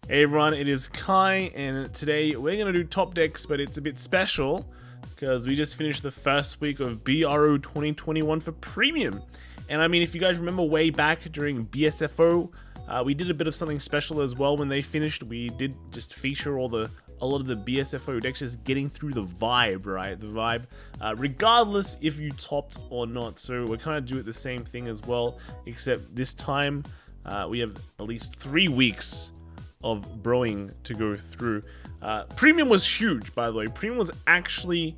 Hey everyone, it is Kai, and today we're going to do top decks, but it's a bit special because we just finished the first week of BRO2021 for Premium. And I mean, if you guys remember way back during BSFO, we did a bit of something special as well when they finished. We did just feature a lot of the BSFO decks just getting through the vibe, right? The vibe, regardless if you topped or not. So we're kind of doing the same thing as well, except this time we have at least 3 weeks of broing to go through. Premium was huge, by the way. Premium was actually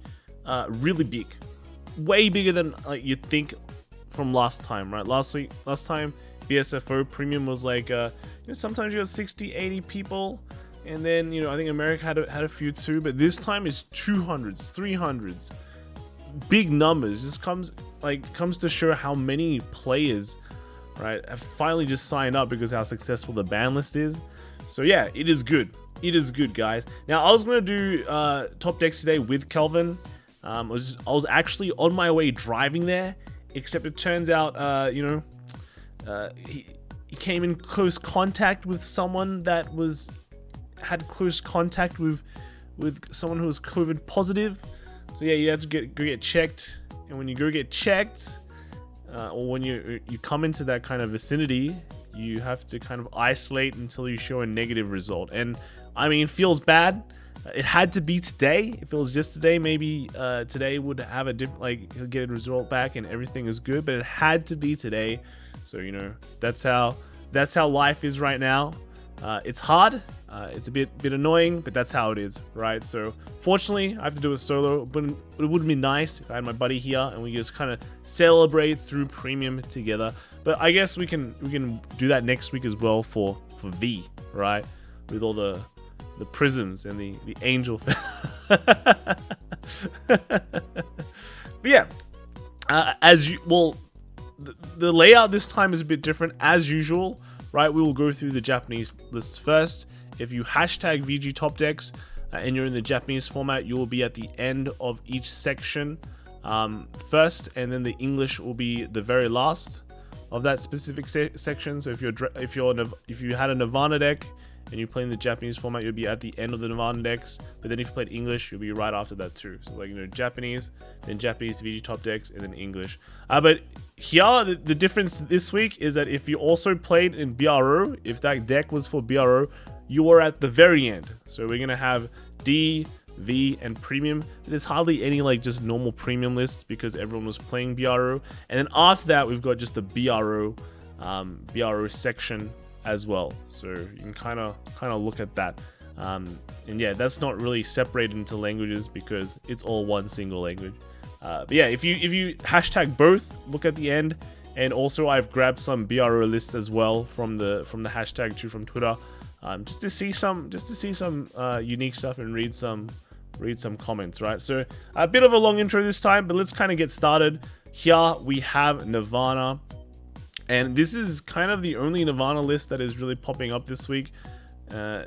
really big, way bigger than you'd think from last time, right? Last time BSFO Premium was like sometimes you got 60-80 people, and then I think America had a few too, but this time it's 200s, 300s, big numbers. Just comes to show how many players, right, have finally just signed up because how successful the ban list is. So yeah, it is good. It is good, guys. Now I was gonna do top decks today with Kelvin. I was actually on my way driving there, except it turns out he came in close contact with someone that had close contact with someone who was COVID positive. So yeah, you have to go get checked, and when you go get checked, or when you come into that kind of vicinity, you have to kind of isolate until you show a negative result. And I mean, it feels bad. It had to be today. If it was just today, maybe today would have a different, he'll get a result back and everything is good, but it had to be today. So that's how life is right now. It's hard, it's a bit annoying, but that's how it is, right? So fortunately I have to do it solo, but it would be nice if I had my buddy here and we just kind of celebrate through Premium together. But I guess we can do that next week as well for V, right? With all the prisms and the angel. But yeah, the layout this time is a bit different as usual, right? We will go through the Japanese lists first. If you hashtag VG top decks and you're in the Japanese format, you will be at the end of each section first, and then the English will be the very last of that specific section. So if you had a Nirvana deck and you play in the Japanese format, you'll be at the end of the Nirvana decks. But then if you played English, you'll be right after that too. So Japanese, then Japanese VG top decks, and then English. But here, the difference this week is that if you also played in BRO, if that deck was for BRO, you were at the very end. So we're gonna have D, V, and Premium. There's hardly any just normal Premium lists because everyone was playing BRO. And then after that, we've got just the BRO section as well. So you can kind of look at that. And yeah, that's not really separated into languages because it's all one single language. But yeah, if you hashtag both, look at the end. And also I've grabbed some BRO lists as well from the hashtag too from Twitter, just to see some unique stuff and read some comments, right? So a bit of a long intro this time, but let's kind of get started. Here we have Nirvana, and this is kind of the only Nirvana list that is really popping up this week. Kind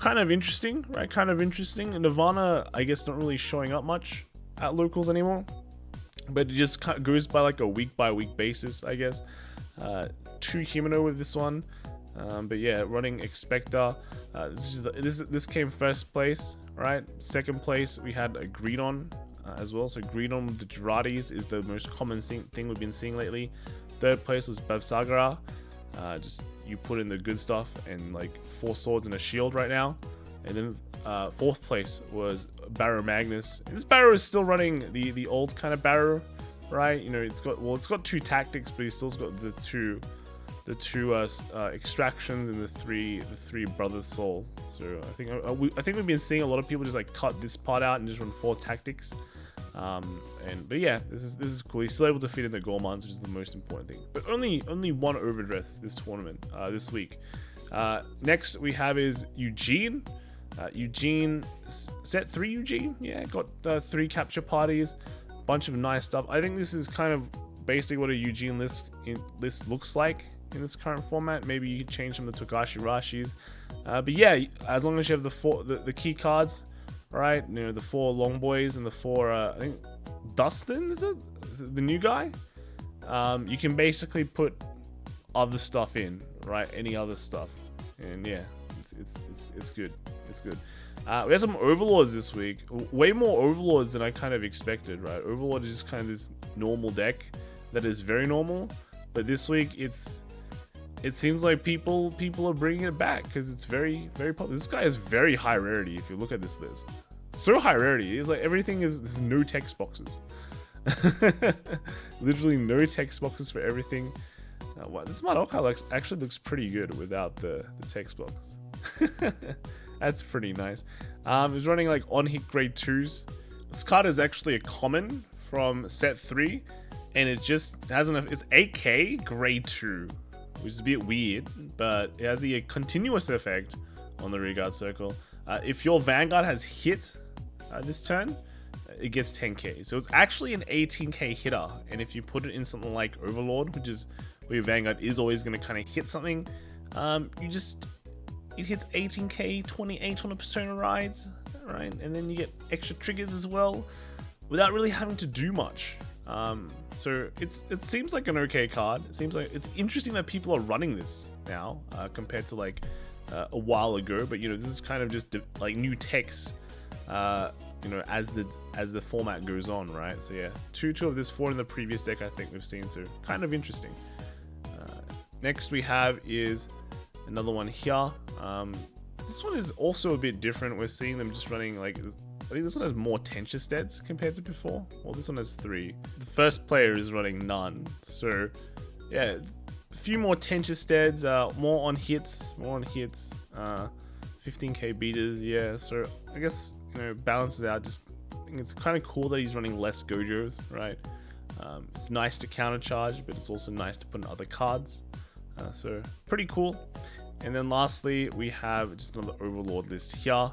of interesting, right? Kind of interesting. Nirvana, I guess, not really showing up much at locals anymore, but it just goes by a week by week basis, I guess. 2 Humano with this one. But yeah, running Expector. This came first place, right? Second place we had a Greedon as well. So Greedon with the Giratis is the most common thing we've been seeing lately. Third place was Bavsargra. Just you put in the good stuff and 4 swords and a shield right now. And then fourth place was Baromagnes. This Barrow is still running the old kind of Barrow, right? It's got 2 tactics, but he's still got the two extractions and the three brothers soul. So I think we've been seeing a lot of people just cut this part out and just run 4 tactics. But yeah, this is cool. He's still able to fit in the Gormans, which is the most important thing. But only 1 overdress this tournament this week. Next we have is Eugene. Eugene set 3 Eugene. Yeah, got 3 capture parties, bunch of nice stuff. I think this is kind of basically what a Eugene list looks like in this current format. Maybe you could change them to Togashi Rashis, but yeah, as long as you have the key cards, right? The 4 long boys and the 4 I think Dustin is it the new guy? You can basically put other stuff in, right? Any other stuff, and yeah, it's good. It's good. We had some Overlords this week. Way more Overlords than I kind of expected, right? Overlord is just kind of this normal deck that is very normal, but this week it seems like people are bringing it back because it's very popular. This guy is very high rarity if you look at this list. So high rarity. It's like everything is there's no text boxes. Literally no text boxes for everything. Wow, this Magallanica actually looks pretty good without the text box. That's pretty nice. It's running like on hit grade 2s. This card is actually a common from set 3, and it just has enough. It's 8k grade 2, which is a bit weird, but it has the continuous effect on the rearguard circle. If your Vanguard has hit this turn, it gets 10k. So it's actually an 18k hitter, and if you put it in something like Overlord, which is where your Vanguard is always going to kind of hit something, it hits 18k 28 on a Persona rides, right? And then you get extra triggers as well without really having to do much. So it seems like an okay card. It seems like it's interesting that people are running this now compared to like a while ago, but you know, this is kind of just like new text, you know, as the format goes on, right? So yeah, two of this, 4 in the previous deck I think we've seen, so kind of interesting. Next we have is another one here. This one is also a bit different. We're seeing them just running like, I think this one has more tension stats compared to before. Well, this one has 3. The first player is running none, so yeah, a few more tension stats, more on hits, 15k beaters, yeah. So I guess, you know, balances out. Just I think it's kind of cool that he's running less Gojos, right? It's nice to countercharge, but it's also nice to put in other cards. So pretty cool. And then lastly, we have just another Overlord list here.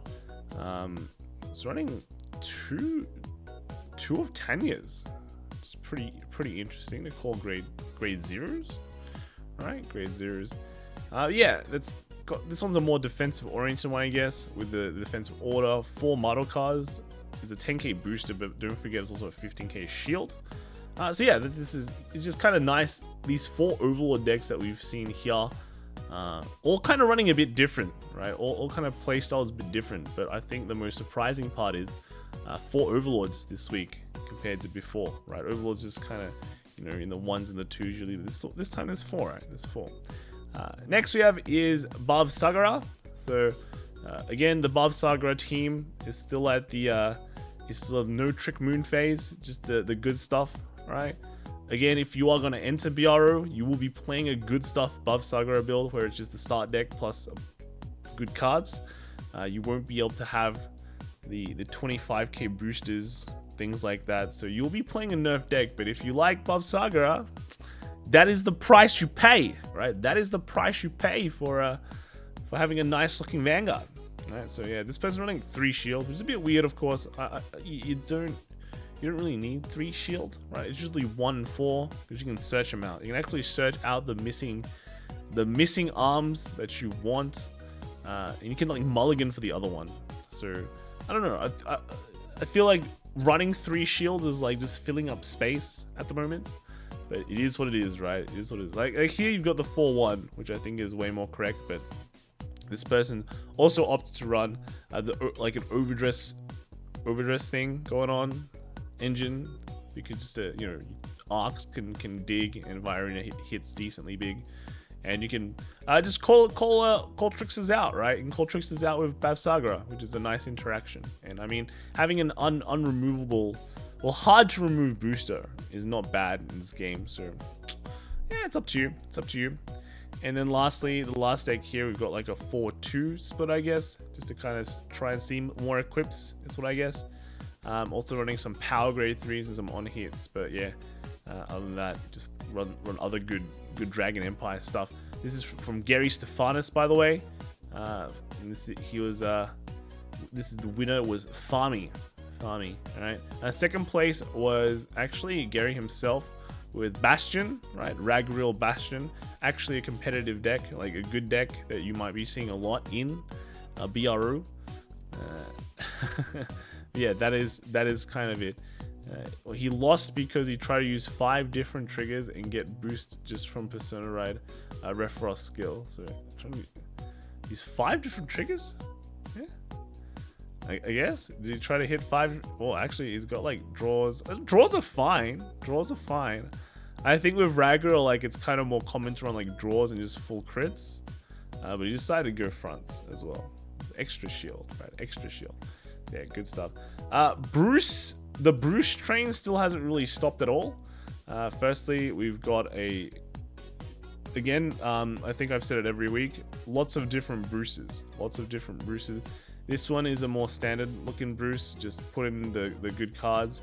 It's running two of Tanya's. It's pretty interesting. They call grade 0s, right? Grade 0s. Yeah, this one's a more defensive oriented one, I guess, with the defensive order. 4 model cars. It's a 10k booster, but don't forget it's also a 15k shield. So yeah, it's just kind of nice. These 4 Overlord decks that we've seen here, all kind of running a bit different, right? All kind of play styles a bit different. But I think the most surprising part is 4 Overlords this week compared to before, right? Overlords just kind of, you know, in the 1s and the 2s usually. But this time there's 4, right? There's 4. Next we have is Bavsargra. So again, the Bavsargra team is still at the no trick moon phase, just the good stuff, right? Again, if you are going to enter BRO, you will be playing a good stuff Bavsargra build where it's just the start deck plus good cards. You won't be able to have the 25k boosters, things like that. So you'll be playing a nerf deck, but if you like Bavsargra, that is the price you pay, right? That is the price you pay for having a nice looking Vanguard. Right, so yeah, this person's running 3 shield, which is a bit weird, of course. You don't really need 3 shield, right? It's usually 1 and 4 because you can search them out. You can actually search out the missing arms that you want, and you can like mulligan for the other one. So I don't know. I feel like running 3 shields is like just filling up space at the moment, but it is what it is, right? It is what it is. Like here you've got the 4-1, which I think is way more correct, but this person also opted to run like an overdress thing going on engine. You could just you know, arcs can dig and Virina hits decently big, and you can just call tricksters out, right? You can call tricksters out with Bavsargra, which is a nice interaction. And I mean, having an unremovable, well, hard to remove booster is not bad in this game. So yeah, it's up to you. It's up to you. And then lastly, the last deck here, we've got like a 4-2 split, I guess, just to kind of try and see more equips, is what I guess. Also running some power grade 3s and some on hits, but yeah, other than that, just run other good Dragon Empire stuff. This is from Gary Stefanis, by the way. And this is the winner was Farmy, all right. Second place was actually Gary himself with Bastion, right? Ragreal Bastion, actually a competitive deck, like a good deck that you might be seeing a lot in BRO. Yeah, that is kind of it. Well, he lost because he tried to use 5 different triggers and get boost just from Persona Ride Refrost skill. So use 5 different triggers. Yeah, I guess. Did he try to hit 5? Well, actually, he's got like draws. Draws are fine. Draws are fine. I think with Ragra, like it's kind of more common to run like draws and just full crits. But he decided to go fronts as well. It's extra shield, right? Extra shield. Yeah, good stuff. Bruce, the Bruce train still hasn't really stopped at all. Firstly, we've got a, again, I think I've said it every week, lots of different Bruces. Lots of different Bruces. This one is a more standard looking Bruce, just put in the good cards.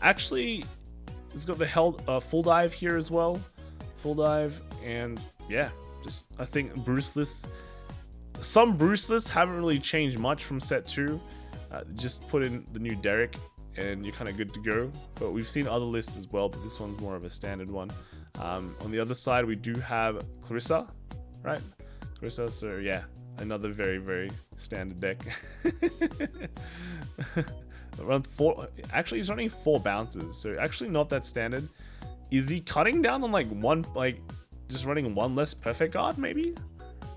Actually, it's got the full dive here as well. Full dive, and yeah, just I think Bruce lists, some Bruce lists haven't really changed much from set 2. Just put in the new Derek and you're kind of good to go. But we've seen other lists as well, but this one's more of a standard one. On the other side, we do have Clarissa, right? Clarissa, so yeah, another very, very standard deck. Around 4, actually he's running 4 bounces, so actually not that standard. Is he cutting down on like one, like just running 1 less perfect guard maybe?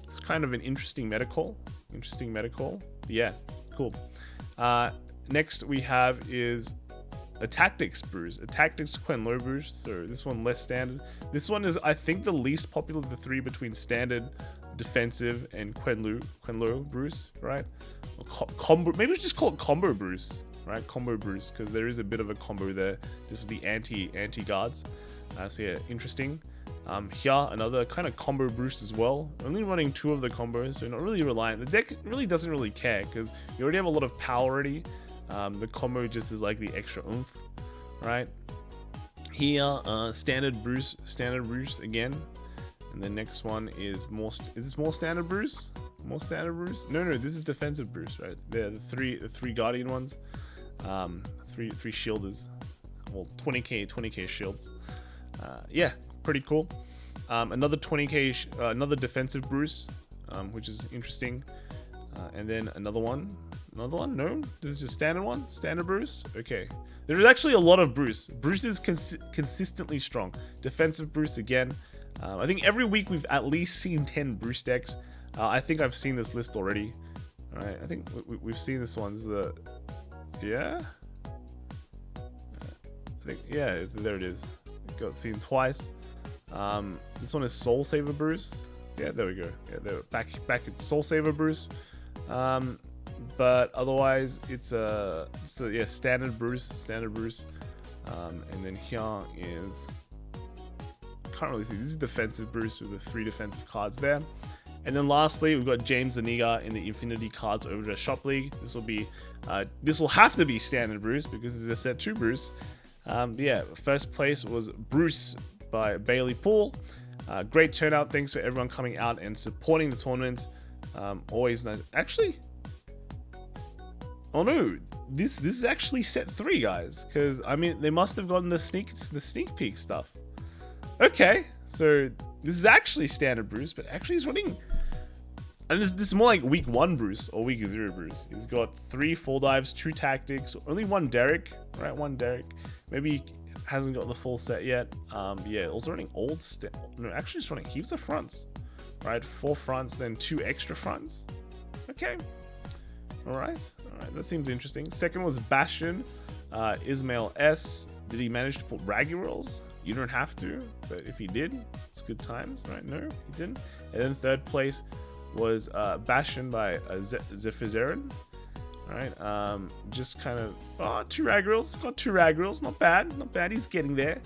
It's kind of an interesting meta call. Interesting meta call. Yeah, cool. Next we have is a Tactics Bruce, a Tactics Quenlo Bruce. So this one less standard. This one is, I think, the least popular of the 3 between standard, defensive, and Quenlo Bruce, right? Or combo, maybe we just call it Combo Bruce, right? Combo Bruce, because there is a bit of a combo there, just with the anti guards. So yeah, interesting. Here, another kind of combo Bruce as well. Only running 2 of the combos, so not really reliant. The deck really doesn't really care, because you already have a lot of power already. The combo just is like the extra oomph, right? Here, standard Bruce again. And the next one is more, is this more standard Bruce? More standard Bruce? No, this is defensive Bruce, right? They're the three Guardian ones. Three shielders. Well, 20k shields. Yeah, pretty cool. Another 20k, another defensive Bruce, which is interesting. And then another one. No, this is just standard one. Standard Bruce. Okay, there is actually a lot of Bruce. Bruce is consistently strong. Defensive Bruce again. I think every week we've at least seen 10 Bruce decks. I think I've seen this list already. All right, I think we've seen this one. This is the, yeah. I think, yeah, there it is. Got seen twice. This one is Soul Saver Bruce. Yeah, there we go. Yeah, they're back at Soul Saver Bruce. But otherwise, it's a yeah, standard Bruce. And then here is, can't really see. This is defensive Bruce with the 3 defensive cards there. And then lastly, we've got James Zaniga in the Infinity Cards Overdress Shop League. This will be, this will have to be standard Bruce because this is a set 2 Bruce. Yeah, first place was Bruce by Bailey Poole. Great turnout. Thanks for everyone coming out and supporting the tournament. Always nice. Actually, oh no, this is actually set 3, guys. Because I mean, they must have gotten the sneak peek stuff. Okay, so this is actually standard Bruce, but actually he's running. And this is more like week 1 Bruce or week 0 Bruce. He's got 3 full dives, 2 tactics, only 1 Derek, right? 1 Derek. Maybe he hasn't got the full set yet. Yeah, also running old no, actually just running heaps of fronts, right? 4 fronts, then 2 extra fronts. Okay, all right, that seems interesting. Second was Bastion, Ismail S. Did he manage to put Raggy rolls? You don't have to, but if he did, it's good times, right? No, he didn't. And then third place was Bastion by Zephyzerin. Right, just kind of 2 Ragrills, got 2 Ragrills, not bad, he's getting there.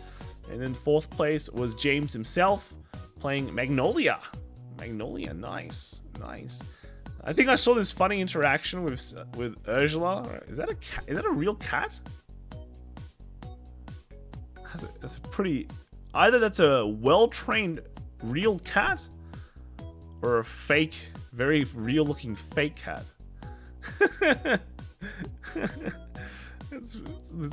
And then fourth place was James himself playing Magnolia, nice. I think I saw this funny interaction with Ursula. Is that a cat? Is that a real cat? That's a pretty, either that's a well-trained real cat or a fake, very real looking fake cat. It's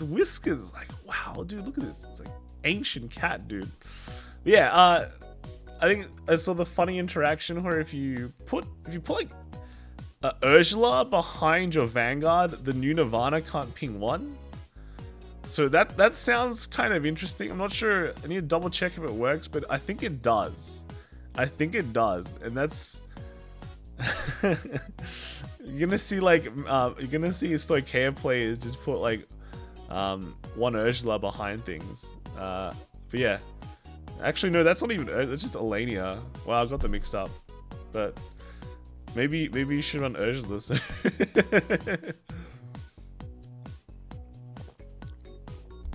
whiskers, like, wow, dude, look at this. It's like ancient cat, dude. But yeah, I think I saw the funny interaction where if you put like Ursula behind your Vanguard, the new Nirvana can't ping 1. So that sounds kind of interesting. I'm not sure. I need to double check if it works, but I think it does. And that's You're gonna see like you're gonna see Stoicheia players just put like one Ursula behind things. But yeah, actually no, that's not even. It's just Elenia. Wow, I got them mixed up. But maybe you should run Ursula. So.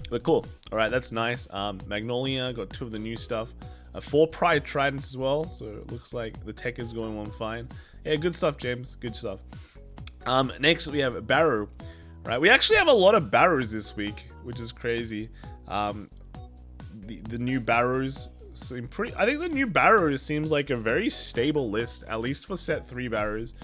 But cool. All right, that's nice. Magnolia got 2 of the new stuff. 4 Pride Tridents as well. So it looks like the tech is going on fine. Yeah, good stuff, James. Good stuff. Next we have Barrow. Right, we actually have a lot of Barrows this week, which is crazy. The new Barrows seem pretty. I think the new Barrows seems like a very stable list, at least for set 3 Barrows.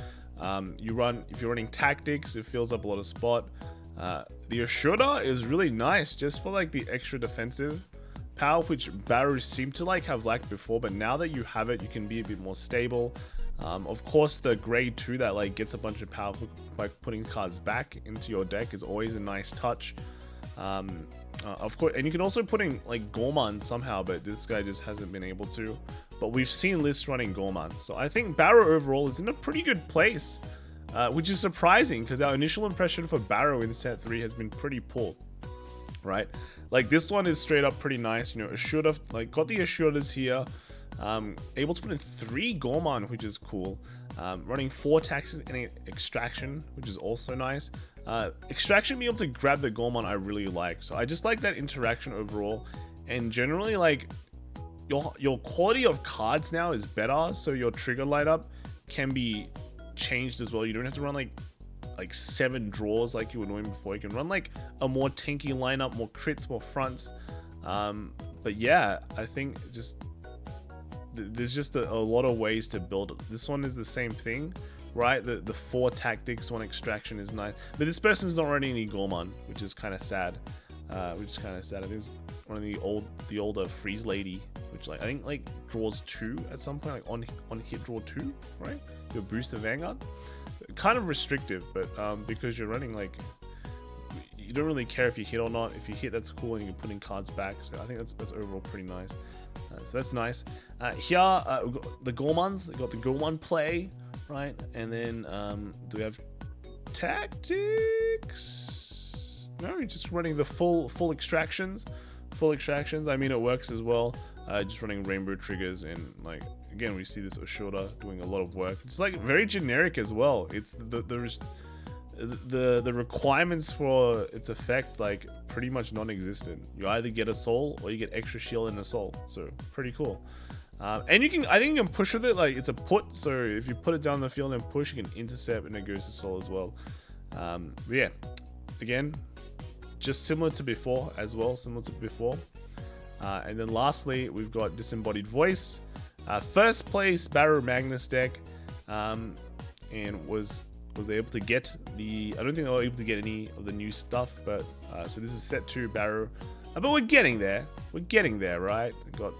If you're running tactics, it fills up a lot of spot. The Ashuda is really nice just for like the extra defensive power, which Barrows seem to like have lacked before, but now that you have it, you can be a bit more stable. Of course, the grade 2 that like gets a bunch of power by putting cards back into your deck is always a nice touch. Of course, and you can also put in like Gorman somehow, but this guy just hasn't been able to. But we've seen lists running Gorman, so I think Barrow overall is in a pretty good place. Which is surprising because our initial impression for Barrow in set 3 has been pretty poor, right? Like this one is straight up pretty nice. You know, Ashuda, like got the Ashudas here, able to put in 3 Gorman, which is cool. Running 4 taxes and extraction, which is also nice. Extraction being able to grab the Gorman I really like. So I just like that interaction overall, and generally like your quality of cards now is better. So your trigger light up can be changed as well. You don't have to run like 7 draws like you were doing before. You can run like a more tanky lineup, more crits, more fronts. But yeah, I think just there's just a lot of ways to build it. This one is the same thing, right? The 4 tactics, 1 extraction is nice, but this person's not running any Gorman, which is kind of sad. I think it's one of the older freeze lady, which like I think like draws 2 at some point, like on hit draw 2, right? Your boost of Vanguard, kind of restrictive, but because you're running like, you don't really care if you hit or not. If you hit, that's cool, and you can put in cards back. So I think that's overall pretty nice. So that's nice. Here we've got the Gormans. We got the Gorman play, right? And then do we have tactics? No, you're just running the full extractions. Full extractions. I mean, it works as well. Just running rainbow triggers, and like again, we see this Ashuda doing a lot of work. It's like very generic as well. It's the requirements for its effect like pretty much non-existent. You either get a soul or you get extra shield and a soul. So pretty cool. And I think you can push with it. Like it's a put. So if you put it down the field and push, you can intercept, and it goes to soul as well. But yeah, again, just similar to before as well. And then lastly, we've got Disembodied Voice. First place Baromagnes deck, and was able to get the. I don't think they were able to get any of the new stuff, but so this is set 2 Barrow. But we're getting there. Right? We've got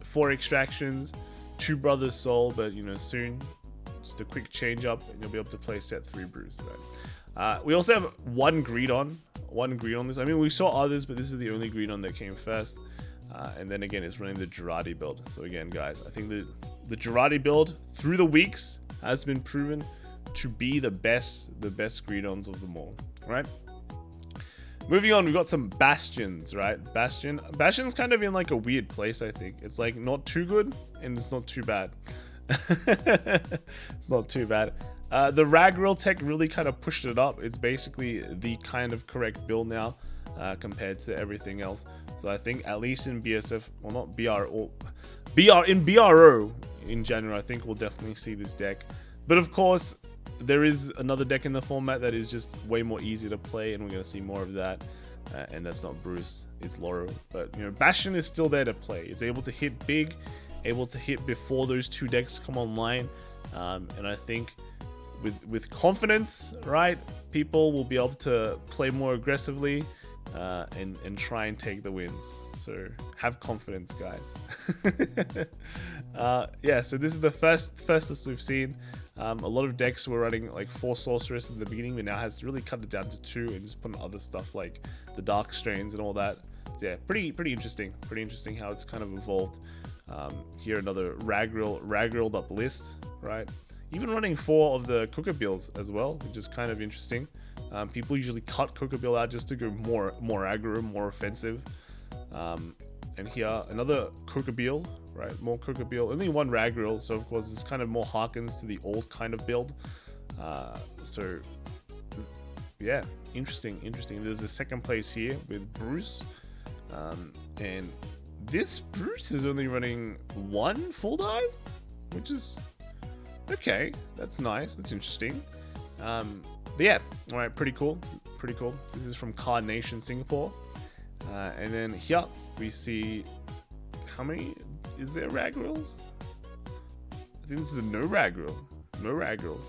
4 extractions, 2 Brothers Soul, but you know soon, just a quick change up, and you'll be able to play set 3 Brews. Right? We also have 1 Greedon. This. I mean, we saw others, but this is the only Greedon that came first. And then again, it's running the Girardi build. So again, guys, I think the Girardi build through the weeks has been proven to be the best Greedons of them all, right? Moving on, we've got some Bastions, right? Bastion's kind of in like a weird place, I think. It's like not too good, and it's not too bad. It's not too bad. The Ragril tech really kind of pushed it up. It's basically the kind of correct build now. Compared to everything else. So I think at least in BSF, well not BRO in January, I think we'll definitely see this deck. But of course, there is another deck in the format that is just way more easy to play, and we're going to see more of that. And that's not Bruce, it's Lauro. But you know, Bastion is still there to play. It's able to hit big, able to hit before those 2 decks come online. And I think with confidence, right, people will be able to play more aggressively. And try and take the wins. So have confidence, guys. Yeah, so this is the first list we've seen. A lot of decks were running like 4 sorceress at the beginning, but now has really cut it down to 2 and just put in other stuff like the dark strains and all that. So yeah, pretty interesting. Pretty interesting how it's kind of evolved. Here another Ragrilled up list, right? even running 4 of the Kookabills as well, which is kind of interesting. People usually cut Kookabill out just to go more aggro, more offensive. And here, another Kookabill, right? More Kookabill, only 1 Ragrill, so of course this kind of more harkens to the old kind of build. So yeah, interesting. There's a second place here with Bruce, and this Bruce is only running 1 full dive, which is okay. That's nice. That's interesting. But yeah, all right, pretty cool. This is from Card Nation Singapore, and then here we see how many is there Ragrills? I think this is a no Ragrill,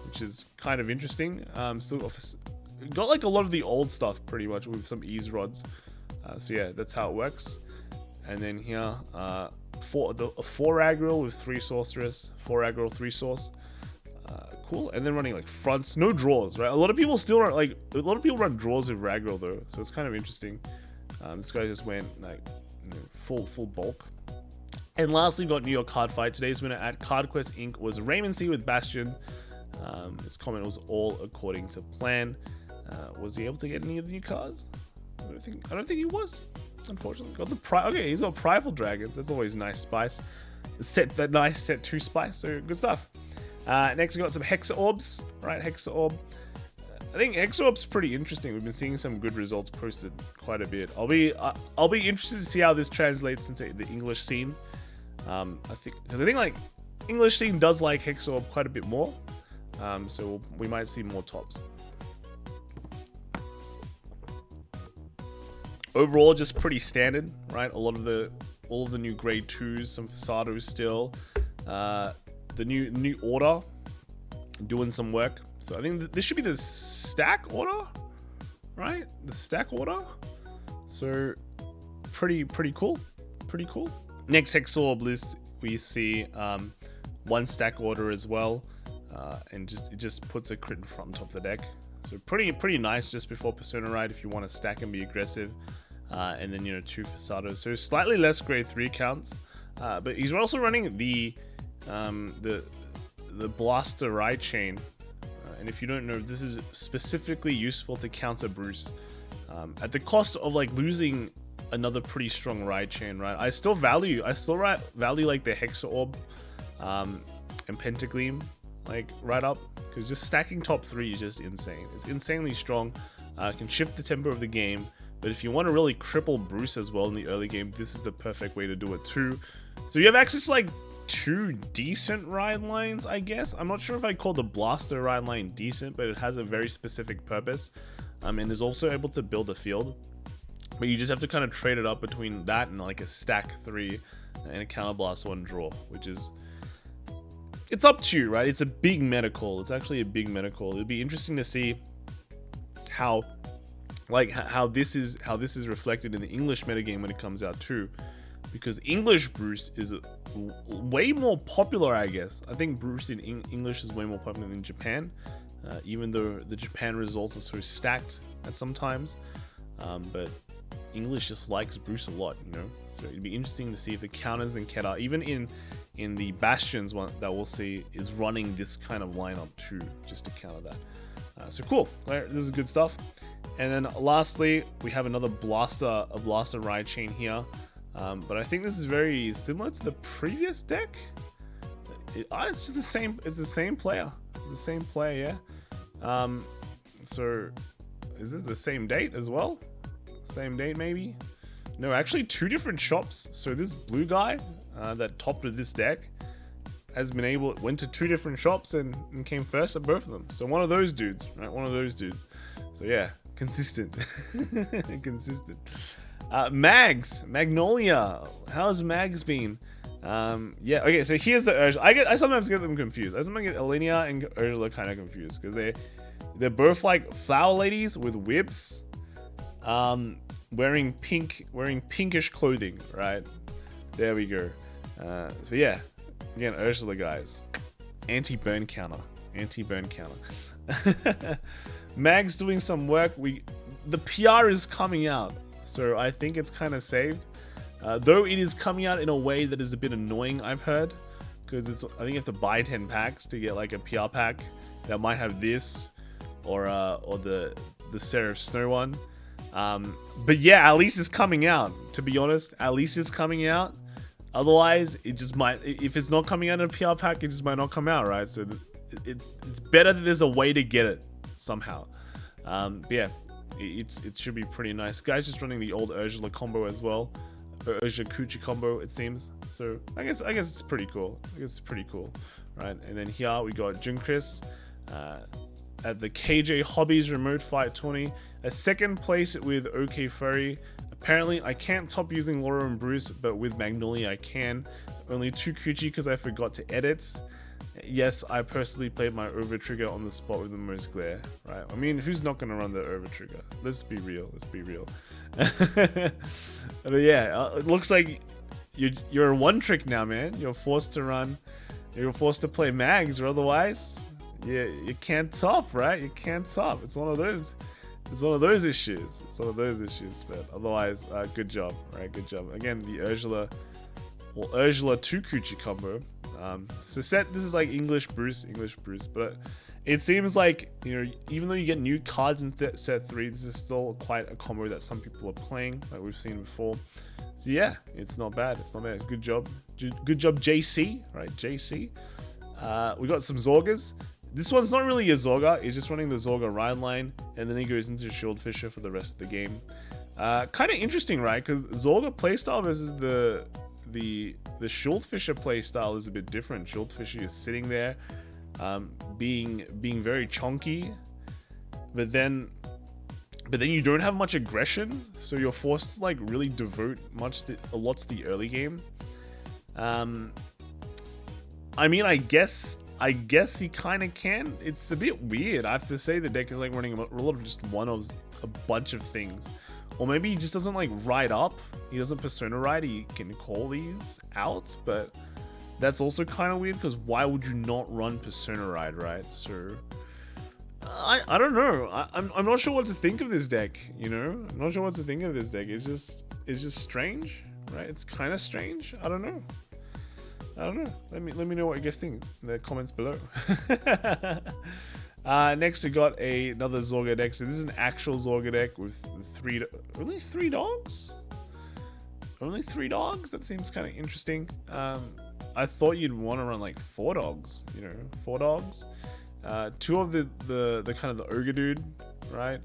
which is kind of interesting. Still got like a lot of the old stuff pretty much with some ease rods. So yeah, that's how it works. And then here, 4 Ragrill with 3 Sorceress, 4 Ragrill, 3 Source. Cool. And then running like fronts, no draws, right? A lot of people still run run draws with Ragrill though, so it's kind of interesting. This guy just went like full bulk. And lastly, got New York Card Fight. Today's winner at Card Quest Inc. was Raymond C with Bastion. His comment was all according to plan. Was he able to get any of the new cards? I don't think he was. Unfortunately, got the okay. He's got Prideful Dragons. That's always nice spice. Set 2 spice. So good stuff. Next we got some Hexaorbs. Right, Hexaorb. I think Hexaorb's pretty interesting. We've been seeing some good results posted quite a bit. I'll be interested to see how this translates into the English scene. I think like English scene does like Hexaorb quite a bit more. So we might see more tops. Overall, just pretty standard, right? All of the new grade 2s, some Fasados still. The new order doing some work. So I think this should be the stack order, right? The stack order. So pretty cool. Next Hexaorb list, we see 1 stack order as well, and it just puts a crit in front top of the deck. So pretty nice just before Persona Ride if you want to stack and be aggressive. And then 2 Fasados. So slightly less grade 3 counts, but he's also running the Blaster Ride Chain. And if you don't know, this is specifically useful to counter Bruce at the cost of like losing another pretty strong ride chain, right? I still value like the Hexaorb and Pentagleam like right up, because just stacking top 3 is just insane. It's insanely strong. Can shift the tempo of the game, but if you want to really cripple Bruce as well in the early game, this is the perfect way to do it too. So you have access to like 2 decent ride lines, I guess. I'm not sure if I call the Blaster ride line decent, but it has a very specific purpose, and is also able to build a field. But you just have to kind of trade it up between that and like a stack 3 and a Counterblast 1 draw, which is, it's up to you, right? It's a big meta call. It's actually a big meta call. It'd be interesting to see how this is reflected in the English metagame when it comes out too, because English Bruce is way more popular, I guess. I think Bruce in English is way more popular than Japan, even though the Japan results are so stacked at sometimes. But English just likes Bruce a lot, So it'd be interesting to see if the counters in Keta, even in the Bastions one that we'll see, is running this kind of lineup too, just to counter that. So cool. This is good stuff. And then lastly, we have another Blaster ride chain here. But I think this is very similar to the previous deck. It's just the same. It's the same player. Yeah. So is this the same date as well? Same date maybe? No, actually 2 different shops. So this blue guy that topped with this deck went to 2 different shops and came first at both of them. So one of those dudes, right? So yeah, consistent. Consistent. Magnolia. How's Mags been? Yeah, okay, so here's the Urge. I sometimes get them confused. I sometimes get Alinea and Ursula kind of confused, because they're both like flower ladies with whips, wearing pinkish clothing, right? There we go. So yeah, again, Ursula guys, anti-burn counter. Mag's doing some work. The PR is coming out, so I think it's kind of saved. Though it is coming out in a way that is a bit annoying, I've heard, because it's, I think you have to buy 10 packs to get like a PR pack that might have this or the Seraph Snow one. But yeah, at least it's coming out. To be honest, at least it's coming out. Otherwise, it just might. If it's not coming out in a PR pack, it just might not come out, right? So it's better that there's a way to get it somehow. But yeah, it should be pretty nice. Guy's just running the old Ursula combo as well, Ursula Kuchi combo, it seems. So I guess it's pretty cool. I guess it's pretty cool, right? And then here we got Junkris at the KJ Hobbies Remote Fight 20, a second place with OK Furry. Apparently, I can't top using Laura and Bruce, but with Magnolia I can. Only 2 Kuchi because I forgot to edit. Yes, I personally played my over trigger on the spot with the most glare, right? I mean, who's not going to run the over trigger? Let's be real. Let's be real. But yeah, it looks like you're a one trick now, man. You're forced to run. You're forced to play mags, or otherwise, you can't top, right? You can't top. It's one of those. It's one of those issues. It's one of those issues. But otherwise, good job, right? Good job. Again, the Ursula 2 Kuchi combo. So this is like English Bruce, but it seems like, you know, even though you get new cards in set 3, this is still quite a combo that some people are playing, like we've seen before. So yeah, it's not bad. It's not bad. Good job, JC, right? JC. We got some Zorgas. This one's not really a Zorga. He's just running the Zorga ride line, and then he goes into Shield Fisher for the rest of the game. Kind of interesting, right? Because Zorga playstyle versus the Shield Fisher playstyle is a bit different. Shield Fisher is sitting there, being very chunky, but then you don't have much aggression, so you're forced to like really devote a lot to the early game. I mean, I guess he kind of can. It's a bit weird. I have to say the deck is like running a lot of just one of a bunch of things. Or maybe he just doesn't like ride up. He doesn't persona ride. He can call these out, but that's also kind of weird because why would you not run persona ride, right? So I don't know. I'm not sure what to think of this deck. You know, I'm not sure what to think of this deck. It's just strange, right? It's kind of strange. I don't know. Let me know what you guys think in the comments below. Next we got another Zorga deck. So this is an actual Zorga deck with only three dogs. Only 3 dogs? That seems kind of interesting. I thought you'd want to run like 4 dogs. You know, 4 dogs. 2 of the kind of the ogre dude, right?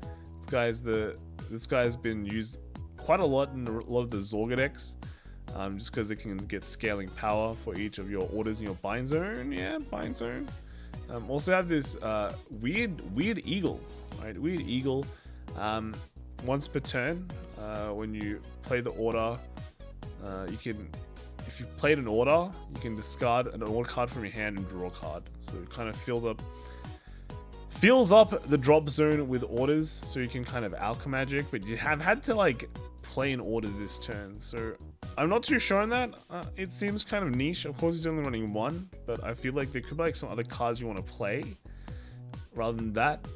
This guy's been used quite a lot in a lot of the Zorga decks. Just because it can get scaling power for each of your orders in your bind zone. Yeah, bind zone. Also have this weird eagle, right? Weird eagle. Once per turn, when you play the order, if you played an order, you can discard an order card from your hand and draw a card. So it kind of fills up the drop zone with orders, so you can kind of alchemagic, but you have had to like play an order this turn. So I'm not too sure on that. It seems kind of niche. Of course, he's only running 1, but I feel like there could be like some other cards you want to play rather than that.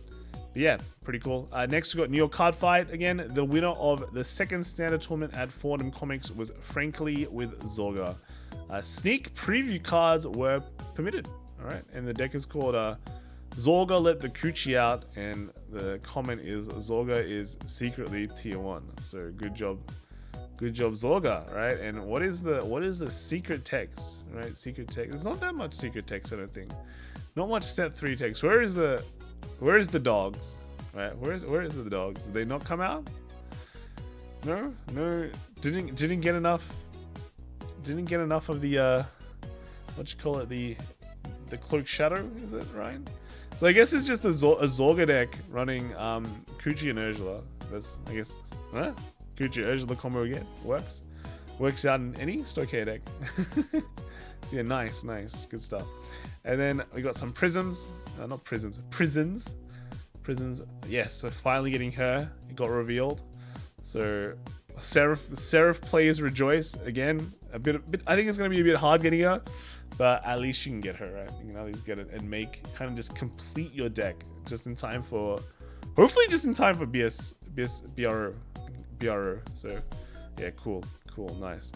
But yeah, pretty cool. Next, we got New York Card Fight. Again, the winner of the second standard tournament at Fordham Comics was Frankly with Zorga. Sneak preview cards were permitted. All right, and the deck is called Zorga Let the Coochie Out, and the comment is Zorga is secretly tier 1. So good job. Good job, Zorga, right? And what is the secret text, right? Secret text. There's not that much secret text, I don't think. Not much set 3 text. Where is the dogs, right? Where is the dogs? Did they not come out? No. Didn't get enough. Didn't get enough of the what you call it, the cloak shadow, is it, right? So I guess it's just a Zorga deck running Kuchi and Ursula. That's, I guess, huh? Kuchi Ursula combo again. Works out in any Stoke deck. So yeah, nice, good stuff. And then we got some prisms. Not prisms, prisons. Yes, so finally getting her. It got revealed. So Seraph players rejoice again. A bit. I think it's gonna be a bit hard getting her, but at least you can get her, right? You can at least get it and kind of just complete your deck just in time for, hopefully just in time for BRO. So yeah, cool, nice.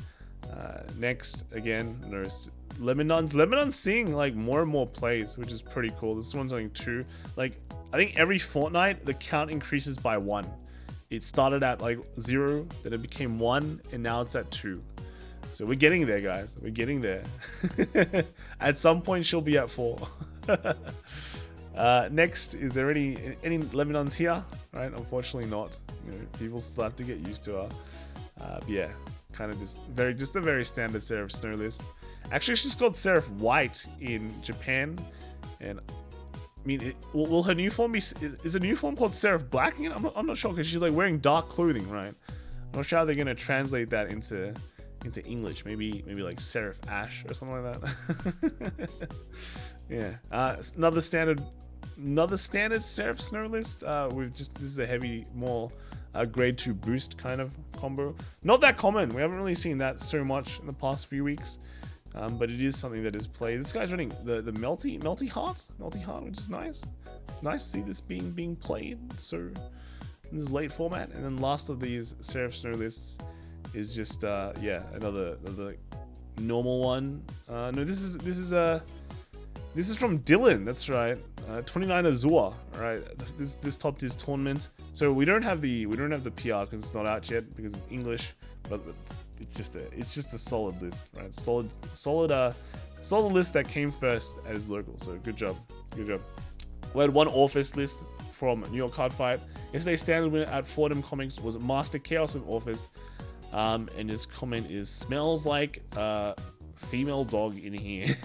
Next, again, there's Lebanon's. Lebanon's seeing like more and more plays, which is pretty cool. This one's only 2. Like, I think every fortnight the count increases by 1. It started at like 0, then it became 1, and now it's at 2. So we're getting there, guys. We're getting there. At some point, she'll be at 4. Next, is there any Lebanons here? Right? Unfortunately, not. You know, people still have to get used to her. But yeah, kind of just a very standard Seraph Snow list. Actually, she's called Seraph White in Japan, and I mean, will her new form be? Is a new form called Seraph Black again? I'm not sure, because she's like wearing dark clothing, right? I'm not sure how they're gonna translate that into English. Maybe like Seraph Ash or something like that. Yeah. Another standard Seraph Snow list. This is a heavy, more grade 2 boost kind of combo. Not that common. We haven't really seen that so much in the past few weeks. But it is something that is played. This guy's running the melty heart, which is nice. Nice to see this being played so in this late format. And then last of these Seraph Snow lists is just yeah, another normal one. No, this is from Dylan. That's right. 29 Azure. Right. This topped his tournament. So we don't have the PR because it's not out yet, because it's English. But it's just a solid list, right? Solid list that came first at his local. So good job. We had one Orfist list from New York Card Fight. Yesterday's standard winner at Fordham Comics was Master Chaos of Orfist. And his comment is, smells like a female dog in here.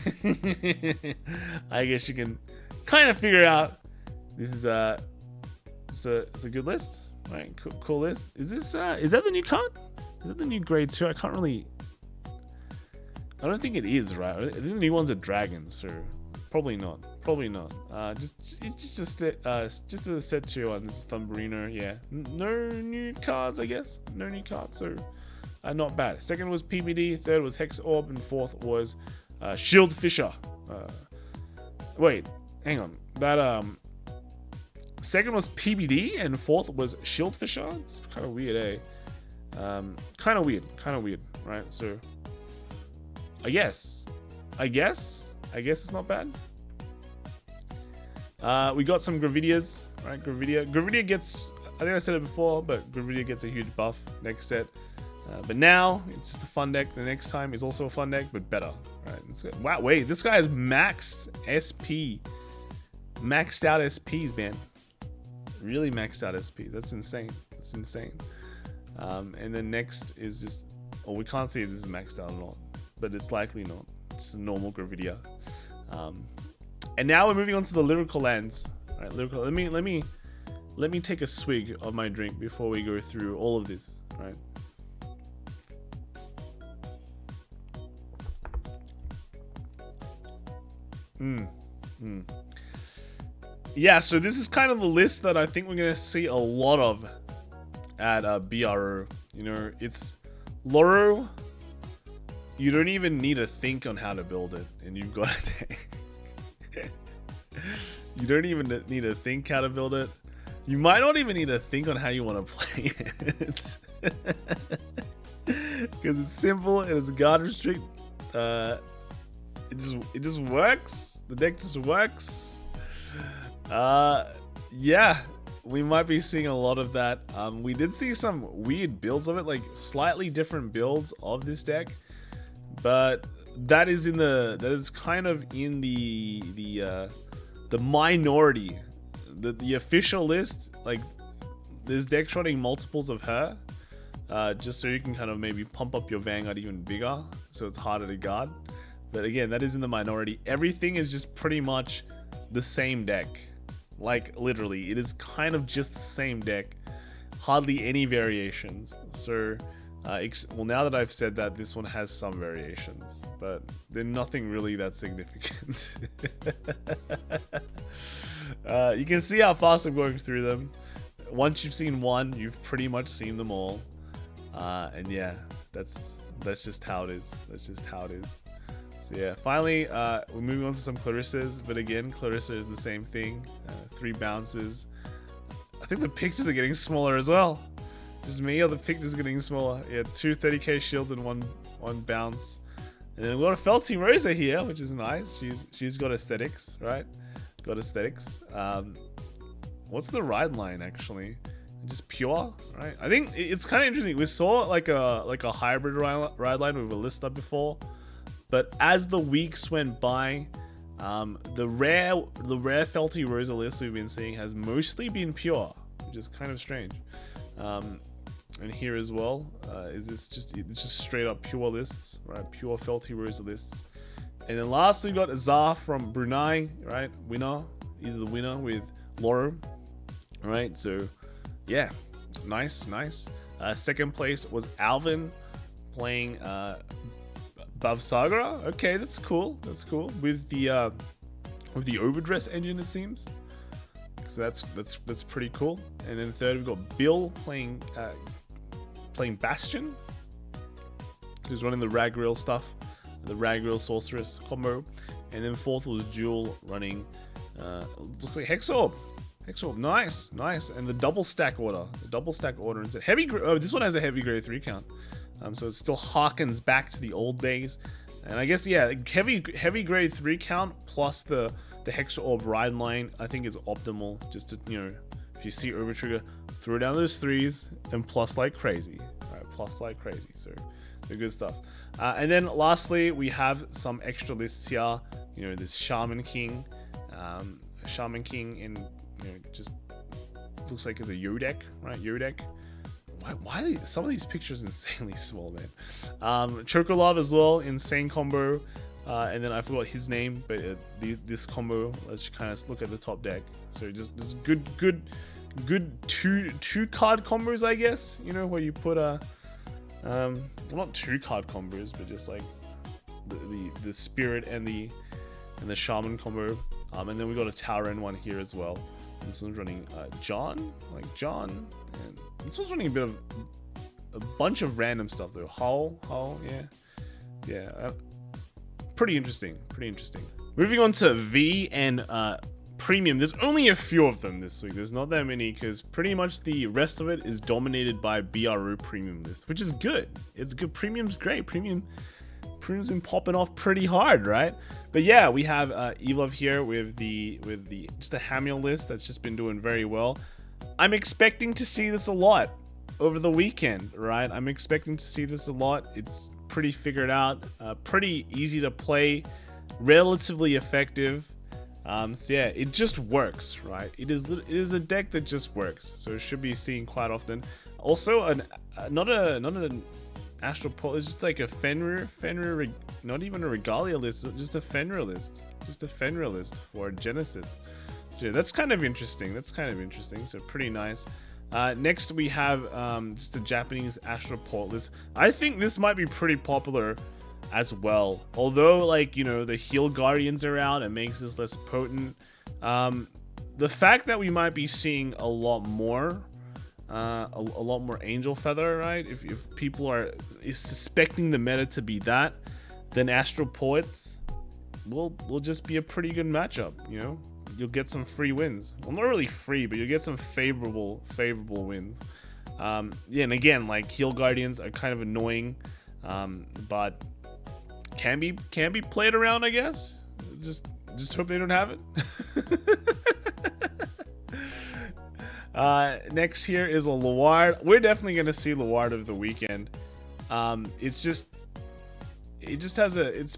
I guess you can kind of figure out this is it's a good list, right? Cool list. Is that the new card? Is it the new grade 2? I don't think it is, right? I think the new one's a dragon, so probably not. Just a set 2 on this Thumberino. Yeah, no new cards, I guess. No new cards, so not bad. Second was PBD, third was Hexaorb, and fourth was Shield Fisher. Wait, hang on. That second was PBD and fourth was Shield Fisher. It's kind of weird, eh? Kind of weird, right? So I guess it's not bad. We got some Gravidias, right? Gravidia gets, I think I said it before, but Gravidia gets a huge buff next set. But now it's just a fun deck. The next time is also a fun deck, but better, right? Wow, wait, this guy has maxed SP, maxed out SPs, man. Really maxed out SP. That's insane. And then next is just, we can't see if this is maxed out or not, but it's likely not. It's a normal Gravidia. And now we're moving on to the lyrical lands. All right, lyrical. Let me take a swig of my drink before we go through all of this. Right. Yeah. So this is kind of the list that I think we're gonna see a lot of at BRO. You know, it's Loro. You don't even need to think on how to build it, and you've got it. You don't even need to think how to build it. You might not even need to think on how you want to play it, because it's simple and it's guard restrict. It just works. The deck just works. Yeah. We might be seeing a lot of that. We did see some weird builds of it, like slightly different builds of this deck, but that is kind of in the minority. The official list, like there's deck shotting multiples of her, just so you can kind of maybe pump up your Vanguard even bigger, so it's harder to guard. But again, that is in the minority. Everything is just pretty much the same deck. Like literally, it is kind of just the same deck, hardly any variations. So, well, now that I've said that, this one has some variations, but they're nothing really that significant. You can see how fast I'm going through them. Once you've seen one, you've pretty much seen them all. And yeah, that's just how it is. So yeah, finally, we're moving on to some Clarissas, but again, Clarissa is the same thing. 3 bounces. I think the pictures are getting smaller as well. Just me, or the pictures getting smaller? Yeah, 2 30k shields and one one bounce. And then we've got a Felty Rosa here, which is nice. She's got aesthetics, right? Got aesthetics. What's the ride line actually? Just pure, right? I think it's kind of interesting. We saw like a hybrid ride line with a Lista before, but as the weeks went by, the rare Felty Rosa list we've been seeing has mostly been pure, which is kind of strange. And here as well, it's just straight up pure lists, right? Pure Felty Rosa lists. And then lastly, we got Azar from Brunei, right? Winner. He's the winner with Loro, right? So yeah, nice. Second place was Alvin playing Bavsargra. Okay, that's cool. With the overdress engine, it seems. So that's pretty cool. And then third, we've got Bill playing Bastion, who's running the Ragrill stuff, the Ragrill Sorceress combo. And then fourth was Jewel running looks like Hexaorb. Nice. And the double stack order. Is a heavy. Oh, this one has a heavy grade 3 count. So it still harkens back to the old days. And I guess yeah, heavy grade 3 count plus the Hexaorb ride line I think is optimal. Just to, you know, if you see Overtrigger, throw down those 3s and plus like crazy. All right, plus like crazy. So the good stuff. And then lastly, we have some extra lists here. You know, this Shaman King in, you know, just looks like it's a Yodek, right? Yodek. Why are some of these pictures insanely small, man? Chocolove as well, insane combo. And then I forgot his name, but this combo. Let's kind of look at the top deck. So just good two card combos, I guess. You know, where you put well, not 2 card combos, but just like the spirit and the shaman combo. And then we got a Tauren one here as well. This one's running John, and this one's running a bunch of random stuff though. Hull, yeah. Pretty interesting. Moving on to V and Premium. There's only a few of them this week. There's not that many because pretty much the rest of it is dominated by BRO Premium list, which is good. It's good. Premium's great. Premium's been popping off pretty hard, right? But yeah, we have Evolve here with the just a Hamill list that's just been doing very well. I'm expecting to see this a lot over the weekend, right? I'm expecting to see this a lot. It's pretty figured out, pretty easy to play, relatively effective. So yeah, it just works, right? It is a deck that just works, so it should be seen quite often. Also, not an Astral Pole, it's just like a Fenrir, not even a Regalia list, just a Fenrir list for Genesis. So yeah, that's kind of interesting. So pretty nice. Next we have just a Japanese Astral Pole list. I think this might be pretty popular as well. Although, like, you know, the Heal Guardians are out, it makes this less potent. The fact that we might be seeing a lot more Angel Feather, right? If people are suspecting the meta to be that, then Astral Poets will just be a pretty good matchup. You know, you'll get some free wins. Well, not really free, but you'll get some favorable wins. Yeah, and again, like, Heal Guardians are kind of annoying, but can be played around, I guess. Just hope they don't have it. Next here is a Luard. We're definitely gonna see Luard of the weekend. It's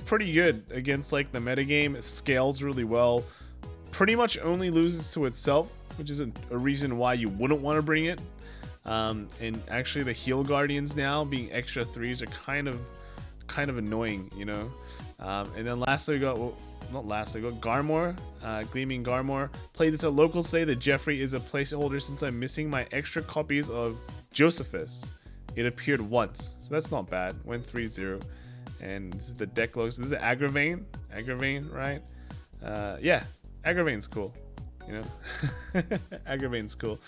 pretty good against like the metagame. It scales really well. Pretty much only loses to itself, which is a reason why you wouldn't want to bring it. And actually the Heal Guardians now being extra 3s are kind of annoying, you know. And then lastly we got Garmor, Gleaming Garmor. Played this at local today. The Jeffrey is a placeholder since I'm missing my extra copies of Josephus. It appeared once, so that's not bad. Went 3-0. And this is the deck log. So this is Agravane, right? Yeah, Agravane's cool, you know. Agravane's cool.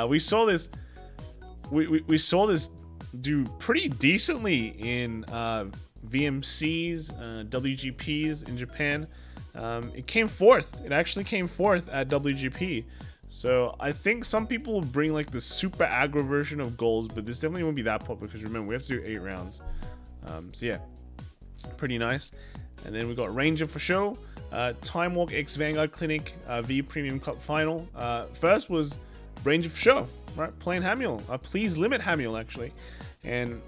We saw this do pretty decently in VMCs, WGPs in Japan. It came fourth. It actually came fourth at WGP. So I think some people will bring like the super aggro version of goals, but this definitely won't be that popular because remember, we have to do 8 rounds. So yeah, pretty nice. And then we got Ranger for show, Time Walk X Vanguard Clinic V Premium Cup Final. First was Ranger for show, right? Playing Hamiel. Please limit Hamiel actually, and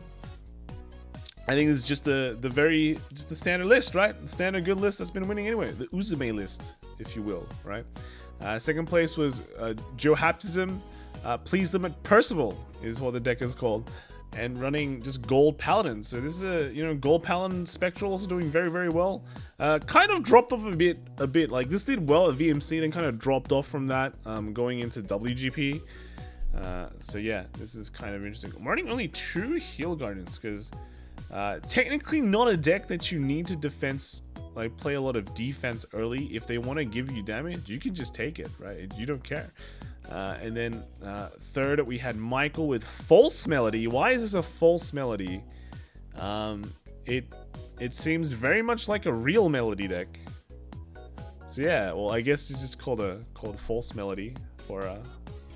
I think it's just the standard list, right? The standard good list that's been winning anyway. The Uzume list, if you will, right? Second place was Joe Haptism. Please limit Percival is what the deck is called, and running just Gold Paladin. So this is a Gold Paladin Spectral also doing very well. Kind of dropped off a bit. Like this did well at VMC, then kind of dropped off from that, going into WGP. So yeah, this is kind of interesting. I'm running only 2 Heal Gardens because technically not a deck that you need to play a lot of defense early. If they want to give you damage, you can just take it, right? You don't care. And then third, we had Michael with False Melody. Why is this a false melody? It seems very much like a real melody deck. So yeah, well I guess it's just called False Melody for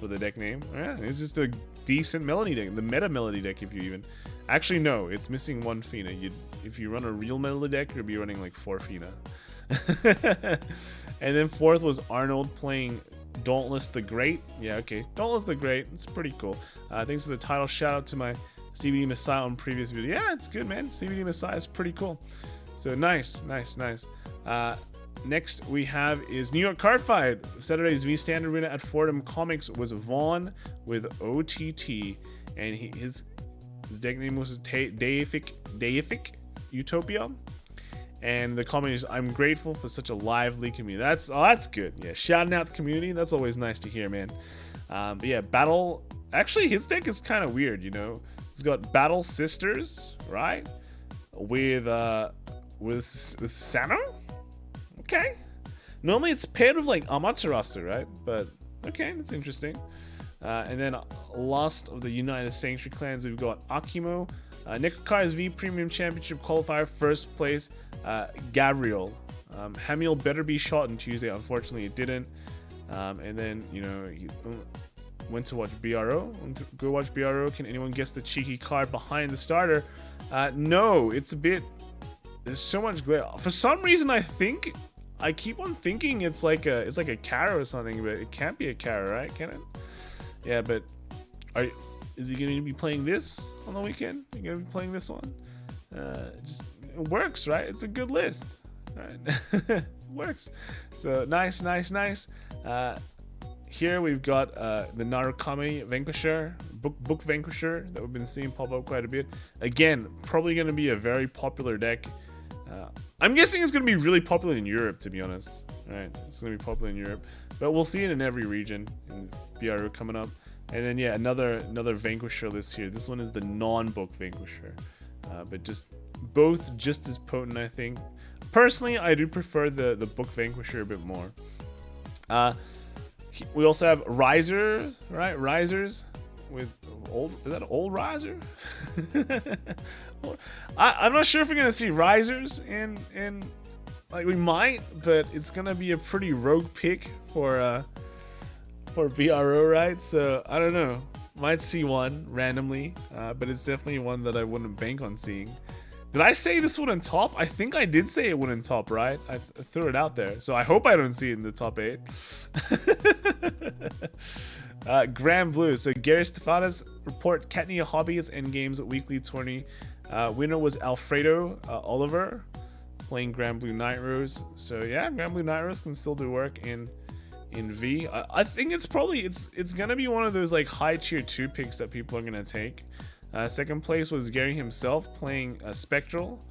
the deck name. Yeah, it's just a decent melody deck, the meta melody deck. If you even actually no, it's missing 1 Fina. If you run a real melody deck, you'll be running like 4 Fina. And then fourth was Arnold playing Dauntless the Great. Yeah, okay, Dauntless the Great, it's pretty cool. Thanks for the title. Shout out to my CBD Messiah on previous video. Yeah, it's good, man. CBD Messiah is pretty cool. So nice. Next we have is New York Card Fight. Saturday's V Standard winner at Fordham Comics was Vaughn with OTT, and his deck name was Deific Utopia. And the comment is, I'm grateful for such a lively community. That's good. Yeah, shouting out the community. That's always nice to hear, man. But yeah, Battle. Actually, his deck is kind of weird. It's got Battle Sisters, right? With Sano. Okay. Normally it's paired with like Amaterasu, right? But okay, that's interesting. And then last of the United Sanctuary Clans, we've got Akimo. Nekokai's V Premium Championship qualifier, first place, Gabriel. Hamiel better be shot on Tuesday. Unfortunately, it didn't. And then, he went to watch BRO. Go watch BRO. Can anyone guess the cheeky card behind the starter? No, it's a bit... There's so much glare. For some reason, I keep on thinking it's like a Kara or something, but it can't be a Kara, right? Can it? Yeah, but... Is he going to be playing this on the weekend? Are you going to be playing this one? It works, right? It's a good list, right? Works. So nice. Here we've got the Narukami Vanquisher, book Vanquisher that we've been seeing pop up quite a bit. Again, probably going to be a very popular deck. I'm guessing it's going to be really popular in Europe, to be honest. All right, it's going to be popular in Europe, but we'll see it in every region in BRO coming up. And then yeah, another Vanquisher list here. This one is the non-book Vanquisher, but both just as potent, I think. Personally, I do prefer the book Vanquisher a bit more. We also have Risers, right? Risers with is that old Riser? I'm not sure if we're gonna see Risers in like we might, but it's gonna be a pretty rogue pick for BRO, right? So I don't know, might see one randomly, but it's definitely one that I wouldn't bank on seeing. Did I say this wouldn't top? I think I did say it wouldn't top, right? I threw it out there, so I hope I don't see it in the top 8. Grand Blue. So Gary Stefanos report Catnia Hobbies Endgames weekly tourney. Winner was Alfredo Oliver playing Grand Blue Night Rose. So yeah, Grand Blue Night Rose can still do work in V. I think it's gonna be one of those like high tier 2 picks that people are gonna take. Second place was Gary himself playing Spectral.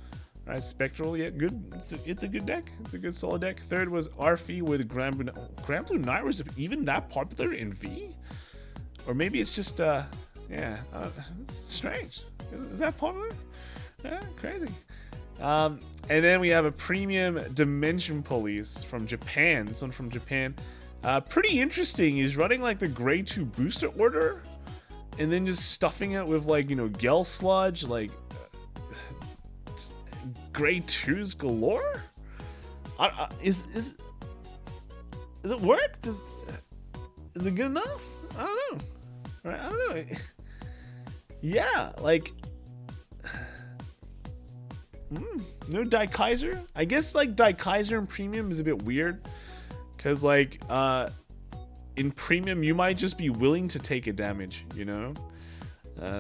Alright, Spectral, yeah, good. It's a good deck. It's a good solid deck. Third was Arfi with Grand Blue Night Rose. Even that popular in V? Or maybe it's just it's strange. Is that popular? Yeah, crazy. And then we have a premium Dimension Police from Japan. This one from Japan. Pretty interesting. He's running like the grade 2 booster order, and then just stuffing it with like, Gel Sludge, like grade 2s galore. Is it work? Is it good enough? I don't know. Right? I don't know. Yeah, like No Daikaiser. I guess like Daikaiser in Premium is a bit weird, because like in Premium you might just be willing to take a damage, you know.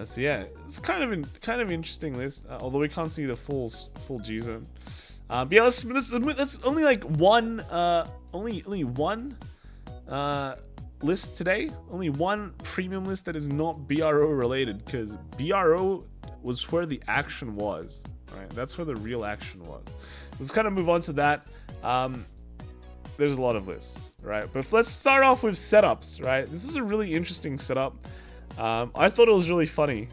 So yeah, it's kind of interesting list. Although we can't see the full G zone. But yeah, let's only like one only one list today. Only one Premium list that is not BRO related, because BRO was where the action was. Right, that's where the real action was. Let's kind of move on to that. There's a lot of lists, right? But let's start off with setups, right? This is a really interesting setup. I thought it was really funny.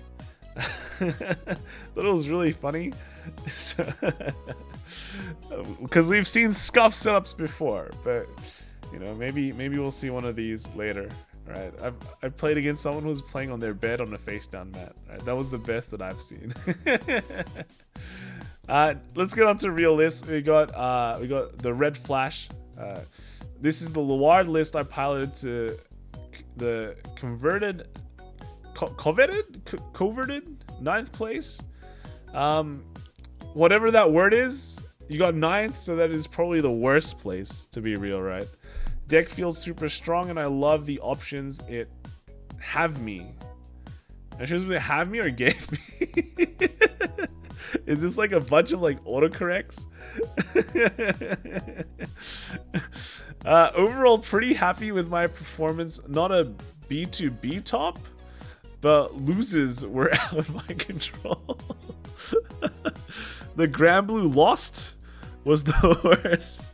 Because we've seen scuff setups before, but you know, maybe we'll see one of these later. Right, I've played against someone who was playing on their bed on a face down mat. Right? That was the best that I've seen. Let's get on to real lists. We got the Red Flash. This is the Luard list I piloted to the coveted 9th place. Whatever that word is, you got 9th, so that is probably the worst place, to be real, right? Deck feels super strong, and I love the options it have me. I should say have me or gave me. Is this like a bunch of like autocorrects? Overall, pretty happy with my performance. Not a B2B top, but loses were out of my control. The Grand Blue lost was the worst.